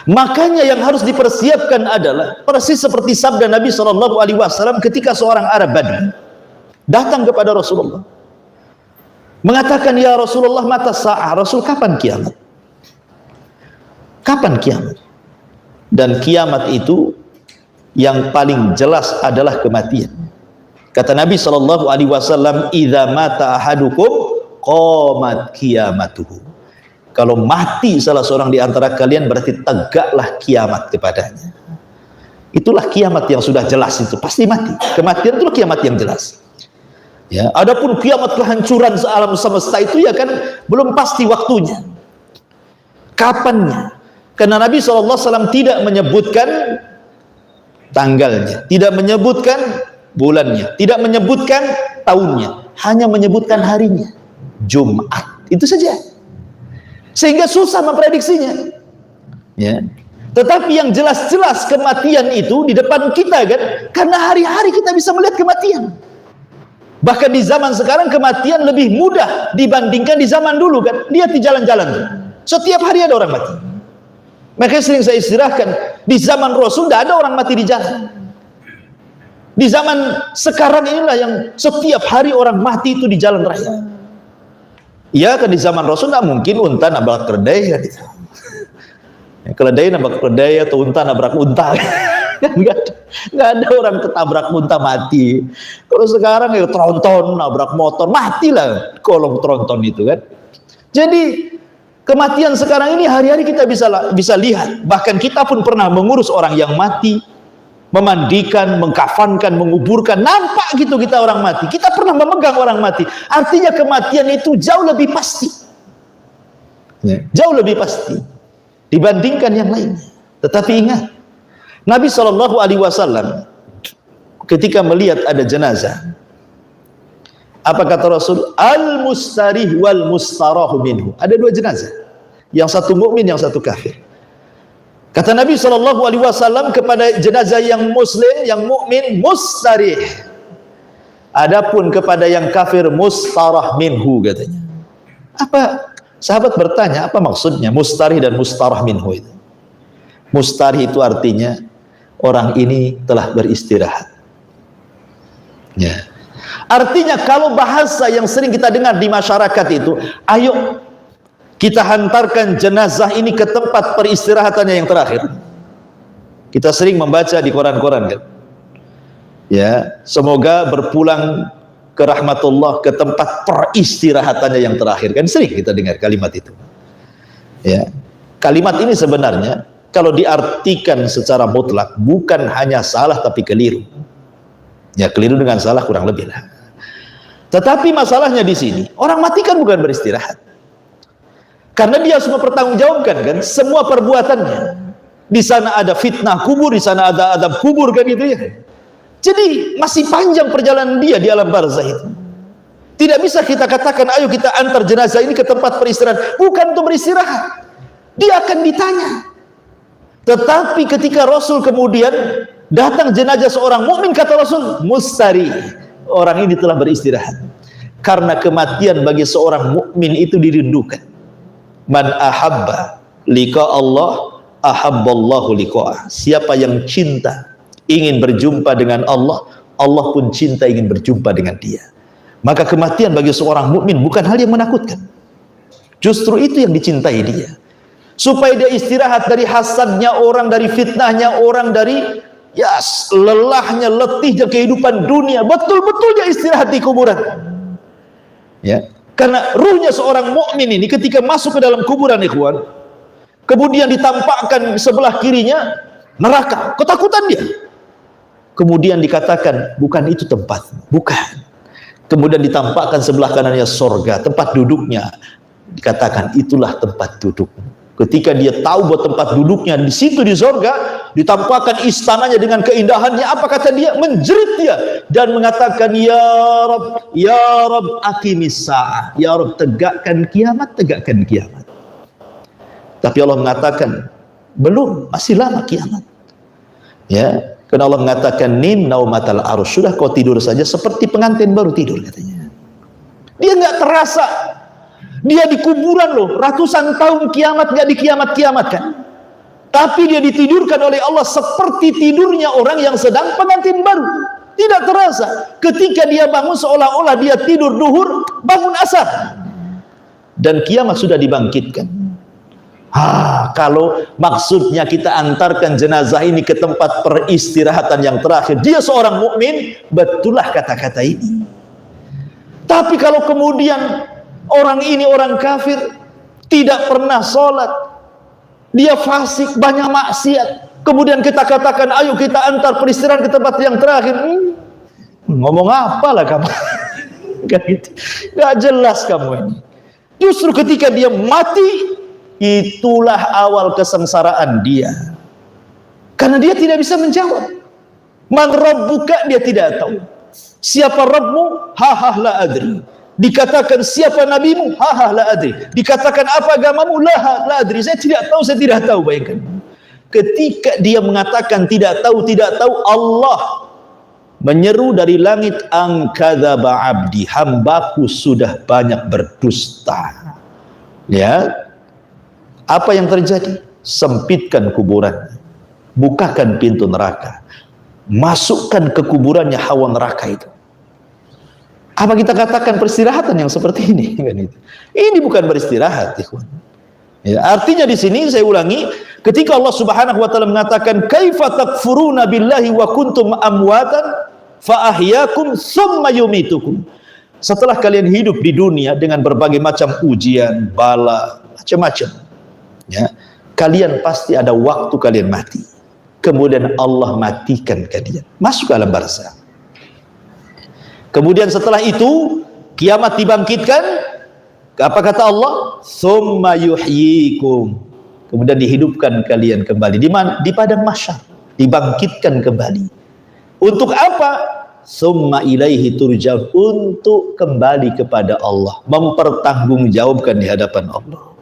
Makanya yang harus dipersiapkan adalah persis seperti sabda Nabi SAW ketika seorang Arab Badui datang kepada Rasulullah, mengatakan, ya Rasulullah, mata sa'ah, Rasul, kapan kiamat? Kapan kiamat? Dan kiamat itu yang paling jelas adalah kematian. Kata Nabi SAW, idza mata ahadukum qamat kiamatuhu. Kalau mati salah seorang di antara kalian, berarti tegaklah kiamat kepadanya. Itulah kiamat yang sudah jelas, itu pasti mati. Kematian itu kiamat yang jelas. Ya, adapun kiamat kehancuran alam semesta itu ya kan belum pasti waktunya, kapannya. Karena Nabi SAW tidak menyebutkan tanggalnya, tidak menyebutkan bulannya, tidak menyebutkan tahunnya, hanya menyebutkan harinya, Jumat, itu saja. Sehingga susah memprediksinya. Ya. Tetapi yang jelas-jelas kematian itu di depan kita kan, karena hari-hari kita bisa melihat kematian. Bahkan di zaman sekarang kematian lebih mudah dibandingkan di zaman dulu kan. Lihat di jalan-jalan, setiap hari ada orang mati. Makanya sering saya istilahkan, di zaman Rasul tidak ada orang mati di jalan. Di zaman sekarang inilah yang setiap hari orang mati itu di jalan raya. Ya kan, di zaman Rasul tidak mungkin unta nabrak keledai kan gitu. Keledai nabrak keledai atau unta nabrak unta. Nggak ada orang ketabrak unta mati. Kalau sekarang ya tronton nabrak motor, matilah kolong tronton itu kan. Jadi kematian sekarang ini hari-hari kita bisa lihat. Bahkan kita pun pernah mengurus orang yang mati, memandikan, mengkafankan, menguburkan, nampak gitu kita orang mati. Kita pernah memegang orang mati. Artinya kematian itu jauh lebih pasti, ya, jauh lebih pasti dibandingkan yang lainnya. Tetapi ingat, Nabi SAW ketika melihat ada jenazah, apa kata Rasul? Al-mustarih wal mustarahu minhu. Ada dua jenazah, yang satu mukmin, yang satu kafir. Kata Nabi SAW kepada jenazah yang muslim, yang mukmin, mustarih. Adapun kepada yang kafir, mustarah minhu, katanya. Apa? Sahabat bertanya, apa maksudnya mustarih dan mustarah minhu itu? Mustarih itu artinya orang ini telah beristirahat. Ya. Artinya kalau bahasa yang sering kita dengar di masyarakat itu, ayo kita hantarkan jenazah ini ke tempat peristirahatannya yang terakhir. Kita sering membaca di koran-koran kan. Ya, semoga berpulang ke rahmatullah, ke tempat peristirahatannya yang terakhir, kan sering kita dengar kalimat itu. Ya. Kalimat ini sebenarnya kalau diartikan secara mutlak bukan hanya salah tapi keliru. Ya, keliru dengan salah kurang lebih lah. Tetapi masalahnya di sini, orang mati kan bukan beristirahat. Karena dia harus mempertanggungjawabkan kan semua perbuatannya. Di sana ada fitnah kubur, di sana ada adab kubur kan gitu ya. Jadi masih panjang perjalanan dia di alam barzah itu. Tidak bisa kita katakan ayo kita antar jenazah ini ke tempat peristirahatan. Bukan untuk beristirahat. Dia akan ditanya. Tetapi ketika Rasul kemudian datang jenazah seorang mukmin, kata Rasul, mustari, orang ini telah beristirahat. Karena kematian bagi seorang mukmin itu dirindukan. Man ahabba liqa Allah, ahabballahu liqa'ah. Siapa yang cinta ingin berjumpa dengan Allah, Allah pun cinta ingin berjumpa dengan dia. Maka kematian bagi seorang mukmin bukan hal yang menakutkan. Justru itu yang dicintai dia. Supaya dia istirahat dari hasadnya orang, dari fitnahnya orang, dari lelahnya, letihnya kehidupan dunia. Betul-betul dia istirahat di kuburan. Ya, karena ruhnya seorang mukmin ini ketika masuk ke dalam kuburan, ikhwan, kemudian ditampakkan sebelah kirinya neraka, ketakutan dia. Kemudian dikatakan bukan itu tempat, bukan. Kemudian ditampakkan sebelah kanannya sorga, tempat duduknya. Dikatakan itulah tempat duduk. Ketika dia tahu bahwa tempat duduknya di situ di sorga, ditampakkan istananya dengan keindahannya. Apa kata dia? Menjerit dia dan mengatakan, ya Rabb aqimis sa'ah, ya Rabb tegakkan kiamat, tegakkan kiamat. Tapi Allah mengatakan belum, masih lama kiamat. Ya, karena Allah mengatakan nim naumatal arus, sudah kau tidur saja seperti pengantin baru tidur, katanya. Dia nggak terasa. Dia di kuburan loh, ratusan tahun kiamat nggak dikiamat-kiamatkan. Tapi dia ditidurkan oleh Allah seperti tidurnya orang yang sedang pengantin baru. Tidak terasa. Ketika dia bangun seolah-olah dia tidur duhur, bangun asar. Dan kiamat sudah dibangkitkan. Kalau maksudnya kita antarkan jenazah ini ke tempat peristirahatan yang terakhir, dia seorang mukmin, betullah kata-kata ini. Tapi kalau kemudian orang ini orang kafir, tidak pernah sholat, dia fasik, banyak maksiat, kemudian kita katakan ayo kita antar peristirahatan ke tempat yang terakhir, ngomong apalah kamu? Gak jelas kamu ini. Justru ketika dia mati, itulah awal kesengsaraan dia, karena dia tidak bisa menjawab. Man rabbuka, dia tidak tahu. Siapa Rabbmu? La adri. Dikatakan siapa nabimu? La adri. Dikatakan apa agamamu? La adri. Saya tidak tahu, bayangkan. Ketika dia mengatakan tidak tahu, Allah menyeru dari langit, angkadzaba abdi, hambaku sudah banyak berdusta. Ya, apa yang terjadi? Sempitkan kuburan, bukakan pintu neraka, masukkan ke kuburannya hawa neraka itu. Apa kita katakan peristirahatan yang seperti ini? Ini bukan beristirahat, ikhwan. Ya, artinya di sini saya ulangi, ketika Allah Subhanahu wa taala mengatakan kaifa takfuruna billahi wa kuntum amwatan fa ahyakum tsumma yumitukum. Setelah kalian hidup di dunia dengan berbagai macam ujian, bala, macam-macam, ya, kalian pasti ada waktu kalian mati. Kemudian Allah matikan kalian, masuk ke alam barzah. Kemudian setelah itu kiamat dibangkitkan. Apa kata Allah? Tsumma yuhyikum. Kemudian dihidupkan kalian kembali di mana? Di padang mahsyar, dibangkitkan kembali. Untuk apa? Tsumma ilaihi turja'un, untuk kembali kepada Allah, mempertanggungjawabkan di hadapan Allah.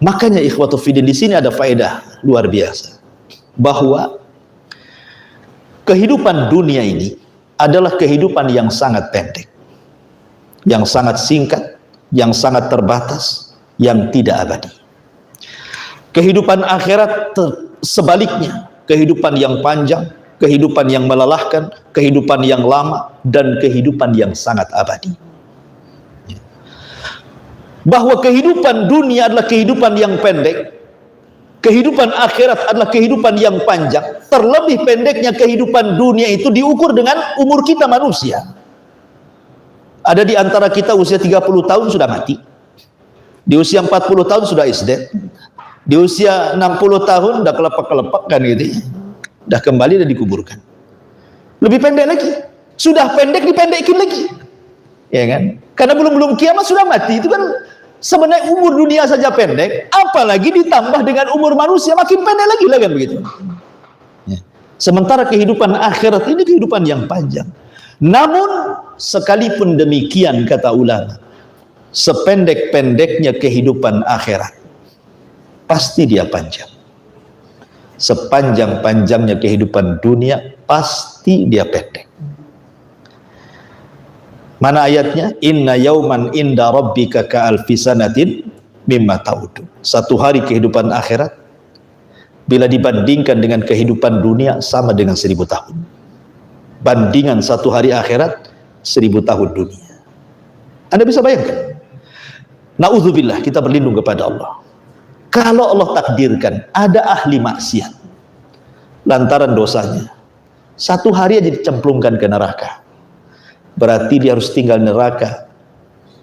Makanya ikhwatu fiddin, di sini ada faedah luar biasa, bahwa kehidupan dunia ini adalah kehidupan yang sangat pendek, yang sangat singkat, yang sangat terbatas, yang tidak abadi. Kehidupan akhirat sebaliknya, kehidupan yang panjang, kehidupan yang melelahkan, kehidupan yang lama, dan kehidupan yang sangat abadi. Bahwa kehidupan dunia adalah kehidupan yang pendek, kehidupan akhirat adalah kehidupan yang panjang. Terlebih pendeknya kehidupan dunia itu diukur dengan umur kita manusia. Ada di antara kita usia 30 tahun sudah mati, di usia 40 tahun sudah isdet, di usia 60 tahun udah kelepak-kelepak kan gitu, udah kembali dan dikuburkan. Lebih pendek lagi, sudah pendek dipendekin lagi. ya kan? Karena belum kiamat sudah mati. Itu kan sebenarnya umur dunia saja pendek, apalagi ditambah dengan umur manusia makin pendek lagi lah kan begitu. Ya. Sementara kehidupan akhirat ini kehidupan yang panjang. Namun sekalipun demikian kata ulama, sependek-pendeknya kehidupan akhirat, pasti dia panjang. Sepanjang-panjangnya kehidupan dunia, pasti dia pendek. Mana ayatnya? Inna yauman inda rabbika ka'alfi sanatin mimma ta'udu. Satu hari kehidupan akhirat, bila dibandingkan dengan kehidupan dunia, sama dengan 1000 tahun. Bandingan satu hari akhirat 1000 tahun dunia. Anda bisa bayangkan? Na'udzubillah, kita berlindung kepada Allah. Kalau Allah takdirkan ada ahli maksiat lantaran dosanya, satu hari aja dicemplungkan ke neraka, berarti dia harus tinggal neraka,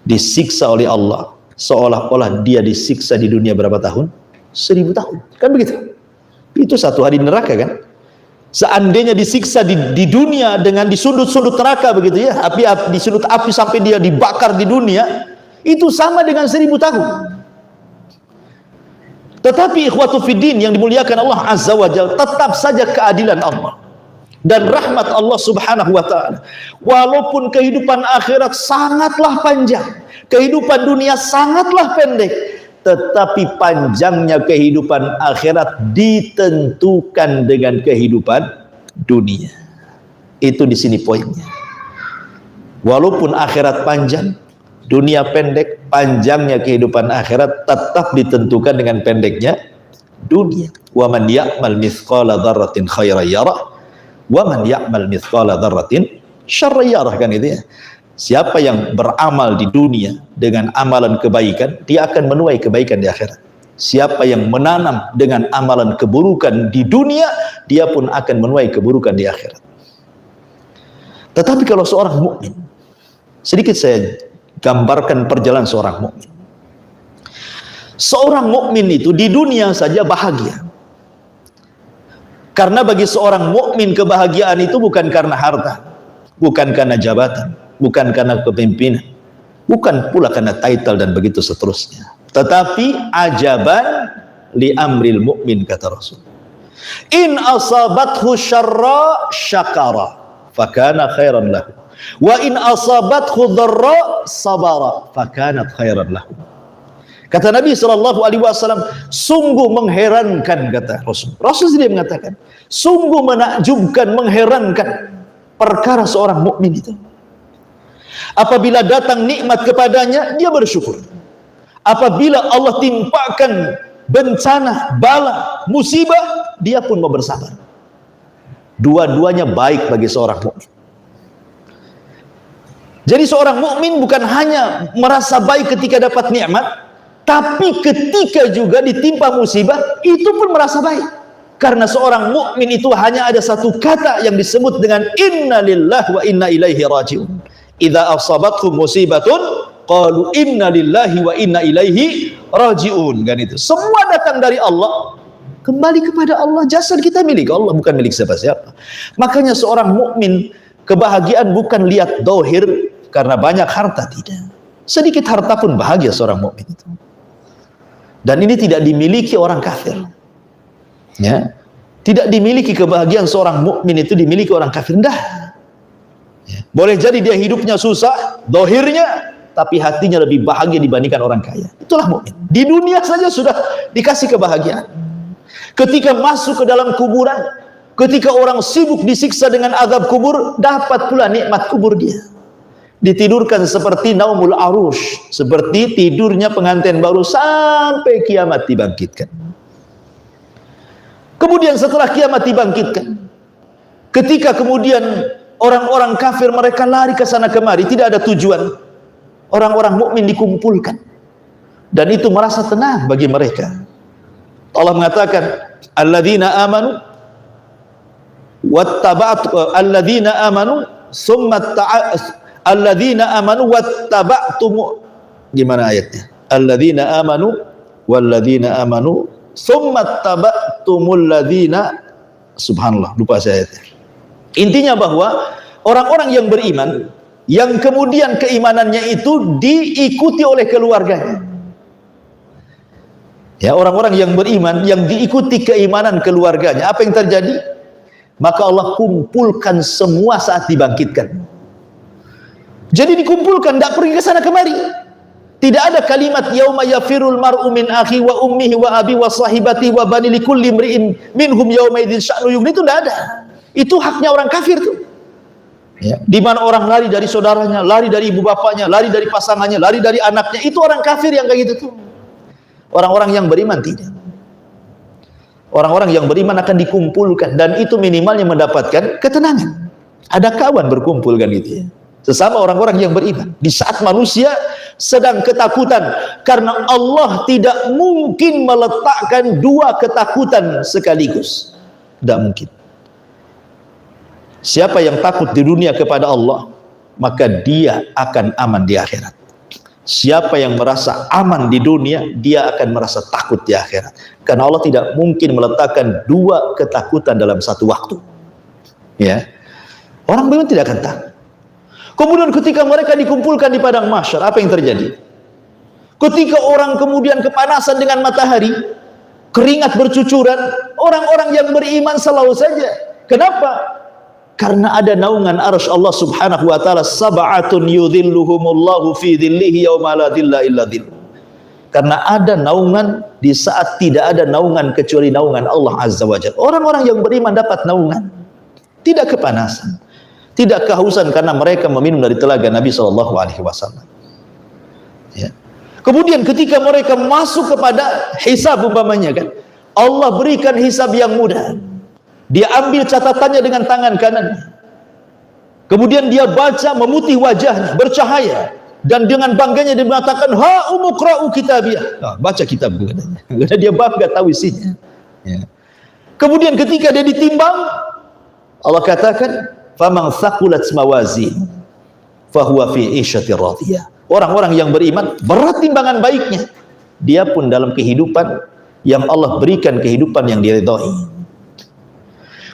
disiksa oleh Allah, seolah-olah dia disiksa di dunia berapa tahun? 1000 tahun. Kan begitu? Itu satu hari neraka kan? Seandainya disiksa di dunia dengan di sudut-sudut neraka begitu ya, di sudut api sampai dia dibakar di dunia, itu sama dengan 1000 tahun. Tetapi ikhwatu fiddin yang dimuliakan Allah Azza wa Jalla, tetap saja keadilan Allah dan rahmat Allah Subhanahu wa ta'ala. Walaupun kehidupan akhirat sangatlah panjang, kehidupan dunia sangatlah pendek, tetapi panjangnya kehidupan akhirat ditentukan dengan kehidupan dunia. Itu di sini poinnya. Walaupun akhirat panjang, dunia pendek, panjangnya kehidupan akhirat tetap ditentukan dengan pendeknya dunia. Wa man ya'mal mithqala dzarratin khairan yarah wa man ya'mal mithqala dzarratin syarran yarah, kan itu ya. Siapa yang beramal di dunia dengan amalan kebaikan, dia akan menuai kebaikan di akhirat. Siapa yang menanam dengan amalan keburukan di dunia, dia pun akan menuai keburukan di akhirat. Tetapi kalau seorang mukmin, sedikit saya gambarkan perjalanan seorang mukmin. Seorang mukmin itu di dunia saja bahagia. Karena bagi seorang mukmin kebahagiaan itu bukan karena harta, bukan karena jabatan, bukan karena kepemimpinan, bukan pula karena title dan begitu seterusnya. Tetapi ajaban li amril mukmin, kata Rasul. In asabathu syarra syakara fakana khairan lahu. Wa in asabathu dharra sabara fakanat khairan lahu. Kata Nabi SAW, sungguh mengherankan, kata Rasul. Rasul sendiri mengatakan, sungguh menakjubkan, mengherankan perkara seorang mukmin itu. Apabila datang nikmat kepadanya, dia bersyukur. Apabila Allah timpakan bencana, bala, musibah, dia pun mau bersabar. Dua-duanya baik bagi seorang mukmin. Jadi seorang mukmin bukan hanya merasa baik ketika dapat nikmat, tapi ketika juga ditimpa musibah, itu pun merasa baik. Karena seorang mukmin itu hanya ada satu kata yang disebut dengan inna lillahi wa inna ilaihi raji'un. Idza asabatkum musibatun qalu inna lillahi wa inna ilaihi raji'un. Kan itu. Semua datang dari Allah, kembali kepada Allah. Jasad kita milik Allah, bukan milik siapa-siapa. Makanya seorang mukmin, kebahagiaan bukan lihat dohir karena banyak harta, tidak. Sedikit harta pun bahagia seorang mukmin itu. Dan ini tidak dimiliki orang kafir. Ya. Tidak dimiliki kebahagiaan seorang mukmin itu dimiliki orang kafir. Dah. Ya. Boleh jadi dia hidupnya susah, dohirnya, tapi hatinya lebih bahagia dibandingkan orang kaya. Itulah mukmin. Di dunia saja sudah dikasih kebahagiaan. Ketika masuk ke dalam kuburan, ketika orang sibuk disiksa dengan azab kubur, dapat pula nikmat kubur dia. Ditidurkan seperti naumul arush, seperti tidurnya pengantin baru sampai kiamat dibangkitkan. Kemudian setelah kiamat dibangkitkan, ketika kemudian orang-orang kafir mereka lari ke sana kemari, tidak ada tujuan, orang-orang mukmin dikumpulkan, dan itu merasa tenang bagi mereka. Allah mengatakan, alladzina amanu wattaba'tu alladzina amanu summa alladzina amanu wattaba'tum, gimana ayatnya? Alladzina amanu walladzina amanu summa taba'tumul ladzina, subhanallah, lupa saya ayatnya. Intinya bahwa orang-orang yang beriman yang kemudian keimanannya itu diikuti oleh keluarganya. Ya, orang-orang yang beriman yang diikuti keimanan keluarganya, apa yang terjadi? Maka Allah kumpulkan semua saat dibangkitkan. Jadi dikumpulkan, tidak pergi ke sana kemari. Tidak ada kalimat yauma yafirul mar'u min akhi wa ummihi wa abi wa sahibati wa bani likulli imri'in minhum yauma idzin sya'nu yughni, itu tidak ada. Itu haknya orang kafir tuh. Ya, di mana orang lari dari saudaranya, lari dari ibu bapaknya, lari dari pasangannya, lari dari anaknya, itu orang kafir yang kayak gitu tuh. Orang-orang yang beriman tidak. Orang-orang yang beriman akan dikumpulkan, dan itu minimalnya mendapatkan ketenangan. Ada kawan berkumpul kan gitu ya. Sesama orang-orang yang beriman. Di saat manusia sedang ketakutan, karena Allah tidak mungkin meletakkan dua ketakutan sekaligus. Tidak mungkin. Siapa yang takut di dunia kepada Allah, maka dia akan aman di akhirat. Siapa yang merasa aman di dunia, dia akan merasa takut di akhirat. Karena Allah tidak mungkin meletakkan dua ketakutan dalam satu waktu. Ya, orang beriman tidak akan takut. Kemudian ketika mereka dikumpulkan di padang mahsyar, apa yang terjadi? Ketika orang kemudian kepanasan dengan matahari, keringat bercucuran, orang-orang yang beriman selalu saja. Kenapa? Karena ada naungan arsy Allah Subhanahu wa taala, sab'atun yudhilluhumullahu fi dhillihi yauma la dhilla illa dhilluh. Karena ada naungan di saat tidak ada naungan kecuali naungan Allah Azza wa Jalla. Orang-orang yang beriman dapat naungan, tidak kepanasan, tidak kehausan, karena mereka meminum dari telaga Nabi sallallahu alaihi wasallam. Ya. Kemudian ketika mereka masuk kepada hisab umpamanya kan, Allah berikan hisab yang mudah. Dia ambil catatannya dengan tangan kanan. Kemudian dia baca, memutih wajahnya, bercahaya, dan dengan bangganya dia mengatakan, ha umuqra'u kitabiyah. Nah, baca kitab katanya. Karena dia bangga tahu isinya. Ya. Kemudian ketika dia ditimbang, Allah katakan, faman thaqulat mawazin fahuwa fi 'ishatir radiyah. Orang-orang yang beriman berat timbangan baiknya, dia pun dalam kehidupan yang Allah berikan, kehidupan yang diridhai.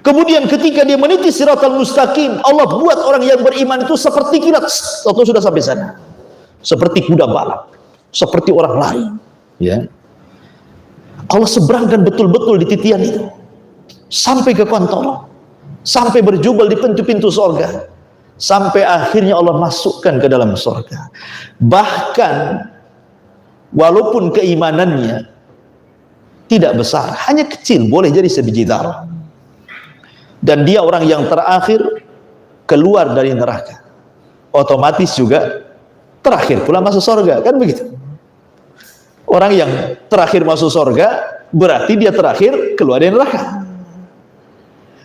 Kemudian ketika dia meniti siratal mustaqim, Allah buat orang yang beriman itu seperti kilat, atau sudah sampai sana, seperti kuda balap, seperti orang lari. Ya, Allah seberangkan betul-betul di titian itu sampai ke kontol, sampai berjubel di pintu-pintu surga, sampai akhirnya Allah masukkan ke dalam surga. Bahkan walaupun keimanannya tidak besar, hanya kecil, boleh jadi sebiji darah, dan dia orang yang terakhir keluar dari neraka, otomatis juga terakhir pula masuk surga, kan begitu. Orang yang terakhir masuk surga berarti dia terakhir keluar dari neraka.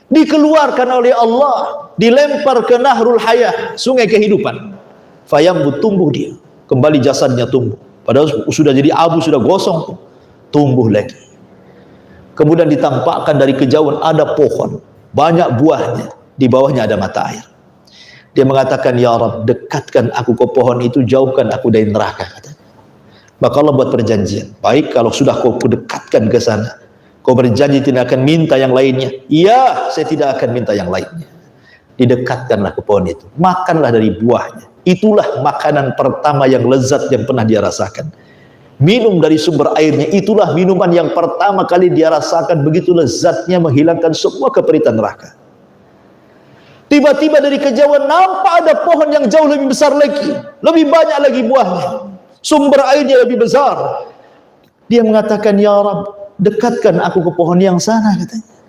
Dikeluarkan oleh Allah, dilempar ke nahrul hayah, sungai kehidupan. Fayambut, tumbuh dia, kembali jasadnya tumbuh, padahal sudah jadi abu, sudah gosong, tumbuh lagi. Kemudian ditampakkan dari kejauhan ada pohon, banyak buahnya, di bawahnya ada mata air. Dia mengatakan, ya Rabb, dekatkan aku ke pohon itu, jauhkan aku dari neraka, katanya. Maka Allah buat perjanjian, baik kalau sudah kau dekatkan ke sana, kau berjanji tidak akan minta yang lainnya. Iya, saya tidak akan minta yang lainnya. Didekatkanlah ke pohon itu, makanlah dari buahnya. Itulah makanan pertama yang lezat yang pernah dia rasakan. Minum dari sumber airnya, itulah minuman yang pertama kali dia rasakan, begitu lezatnya, menghilangkan semua keperitan neraka. Tiba-tiba dari kejauhan nampak ada pohon yang jauh lebih besar lagi, lebih banyak lagi buahnya, sumber airnya lebih besar. Dia mengatakan, ya Rabb, dekatkan aku ke pohon yang sana, katanya.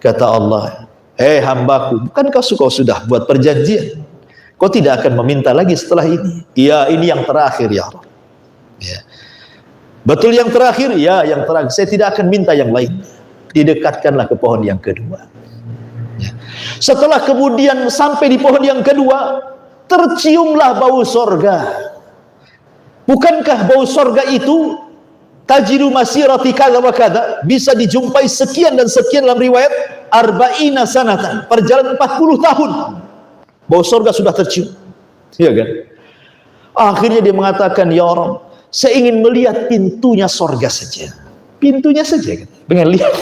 Kata Allah, hambaku, bukankah kau sudah buat perjanjian? Kau tidak akan meminta lagi setelah ini? Iya, ini yang terakhir ya Rabb. Ya. Betul yang terakhir? Ya, yang terakhir. Saya tidak akan minta yang lain. Didekatkanlah ke pohon yang kedua. Ya. Setelah kemudian sampai di pohon yang kedua, terciumlah bau sorga. Bukankah bau sorga itu tajidu masirati kada wa kada, bisa dijumpai sekian dan sekian dalam riwayat arba'ina sanatan, perjalanan 40 tahun bau sorga sudah tercium. Iya kan? Akhirnya dia mengatakan, ya Rabb, saya ingin melihat pintunya sorga saja, pintunya saja, pengen lihat.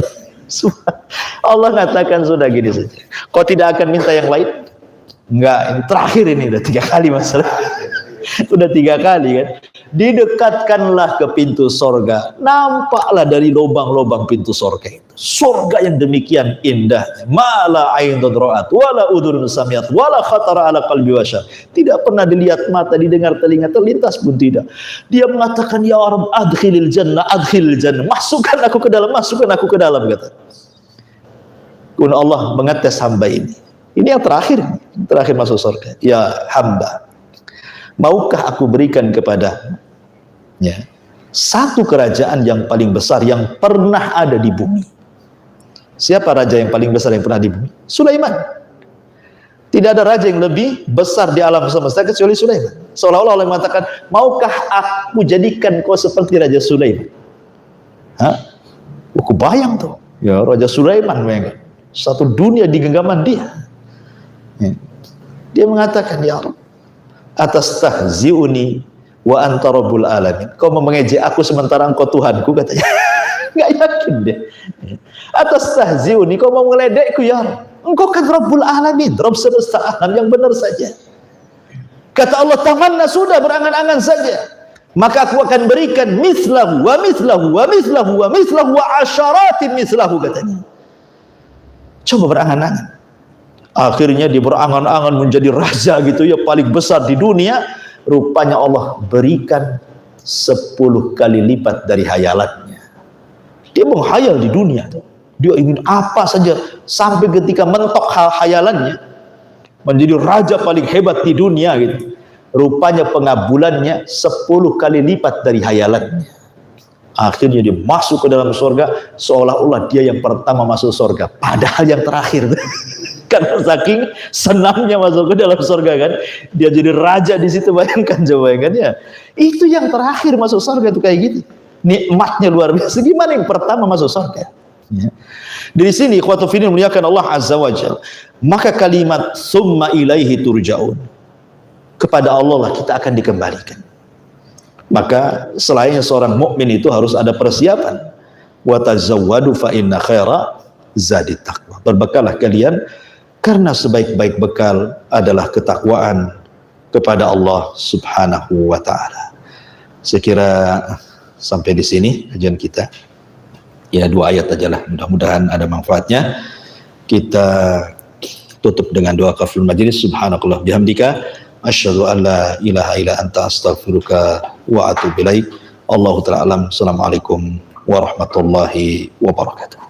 Allah katakan, sudah gini saja, kau tidak akan minta yang lain. Enggak, ini terakhir, ini udah 3 kali masalah. Udah 3 kali kan. Didekatkanlah ke pintu sorga, nampaklah dari lubang-lubang pintu sorga itu sorga yang demikian indah, mala ainun ra'at wala udhun samiat wala khatara ala qalbi bashar, tidak pernah dilihat mata, didengar telinga, terlintas pun tidak. Dia mengatakan, ya Rabb adkhilil jannah, adkhilil jannah, masukkan aku ke dalam, masukkan aku ke dalam, kata. Kemudian Allah mengetes hamba ini yang terakhir masuk surga. Ya hamba, maukah aku berikan kepada satu kerajaan yang paling besar yang pernah ada di bumi? Siapa raja yang paling besar yang pernah di bumi? Sulaiman. Tidak ada raja yang lebih besar di alam semesta kecuali Sulaiman. Seolah-olah Allah mengatakan, maukah aku jadikan kau seperti Raja Sulaiman? Aku bayang tuh, ya Raja Sulaiman, bayangkan satu dunia di genggaman dia. Dia mengatakan, ya Rabb, atas tahzi'uni wa anta rabbul alamin, kau mau mengejek aku sementara engkau Tuhanku, katanya. Nggak yakin dia. Atas tahzi'uni, kau mau ngeledekku, ya Rabb, engkau kan Rabbul alamin, Rabb semesta alam yang benar saja. Kata Allah, tamanna, sudah berangan-angan saja, maka aku akan berikan mislahu wa mislahu wa mislahu wa mislahu wa asyaratin mislahu, katanya. Coba berangan-angan. Akhirnya dia berangan-angan menjadi raja gitu ya, paling besar di dunia. Rupanya Allah berikan 10 kali lipat dari hayalannya. Dia menghayal di dunia tuh, dia ingin apa saja, sampai ketika mentok hayalannya menjadi raja paling hebat di dunia gitu. Rupanya pengabulannya 10 kali lipat dari hayalannya. Akhirnya dia masuk ke dalam surga, seolah-olah dia yang pertama masuk surga, padahal yang terakhir. Karena saking senangnya masuk ke dalam surga kan, dia jadi raja di situ. Bayangkan, coba bayangkan ya, itu yang terakhir masuk surga itu kayak gitu, nikmatnya luar biasa. Gimana yang pertama masuk surga? Dari sini ikhwatu fillah muliakan Allah azza wajalla, maka kalimat summa ilaihi turja'un, kepada Allah lah kita akan dikembalikan. Maka selain seorang mukmin itu harus ada persiapan. Wa tazawwadu fa inna khaira zadit taqwa, berbekallah kalian karena sebaik-baik bekal adalah ketakwaan kepada Allah Subhanahu wa taala. Saya kira sampai di sini kajian kita. Ya, 2 ayat ajalah, mudah-mudahan ada manfaatnya. Kita tutup dengan doa kaful majlis. Subhanakallah bihamdika asyhadu an la ilaha illa anta astaghfiruka wa atubu ilaik. Allahu ta'ala alam. Assalamualaikum warahmatullahi wabarakatuh.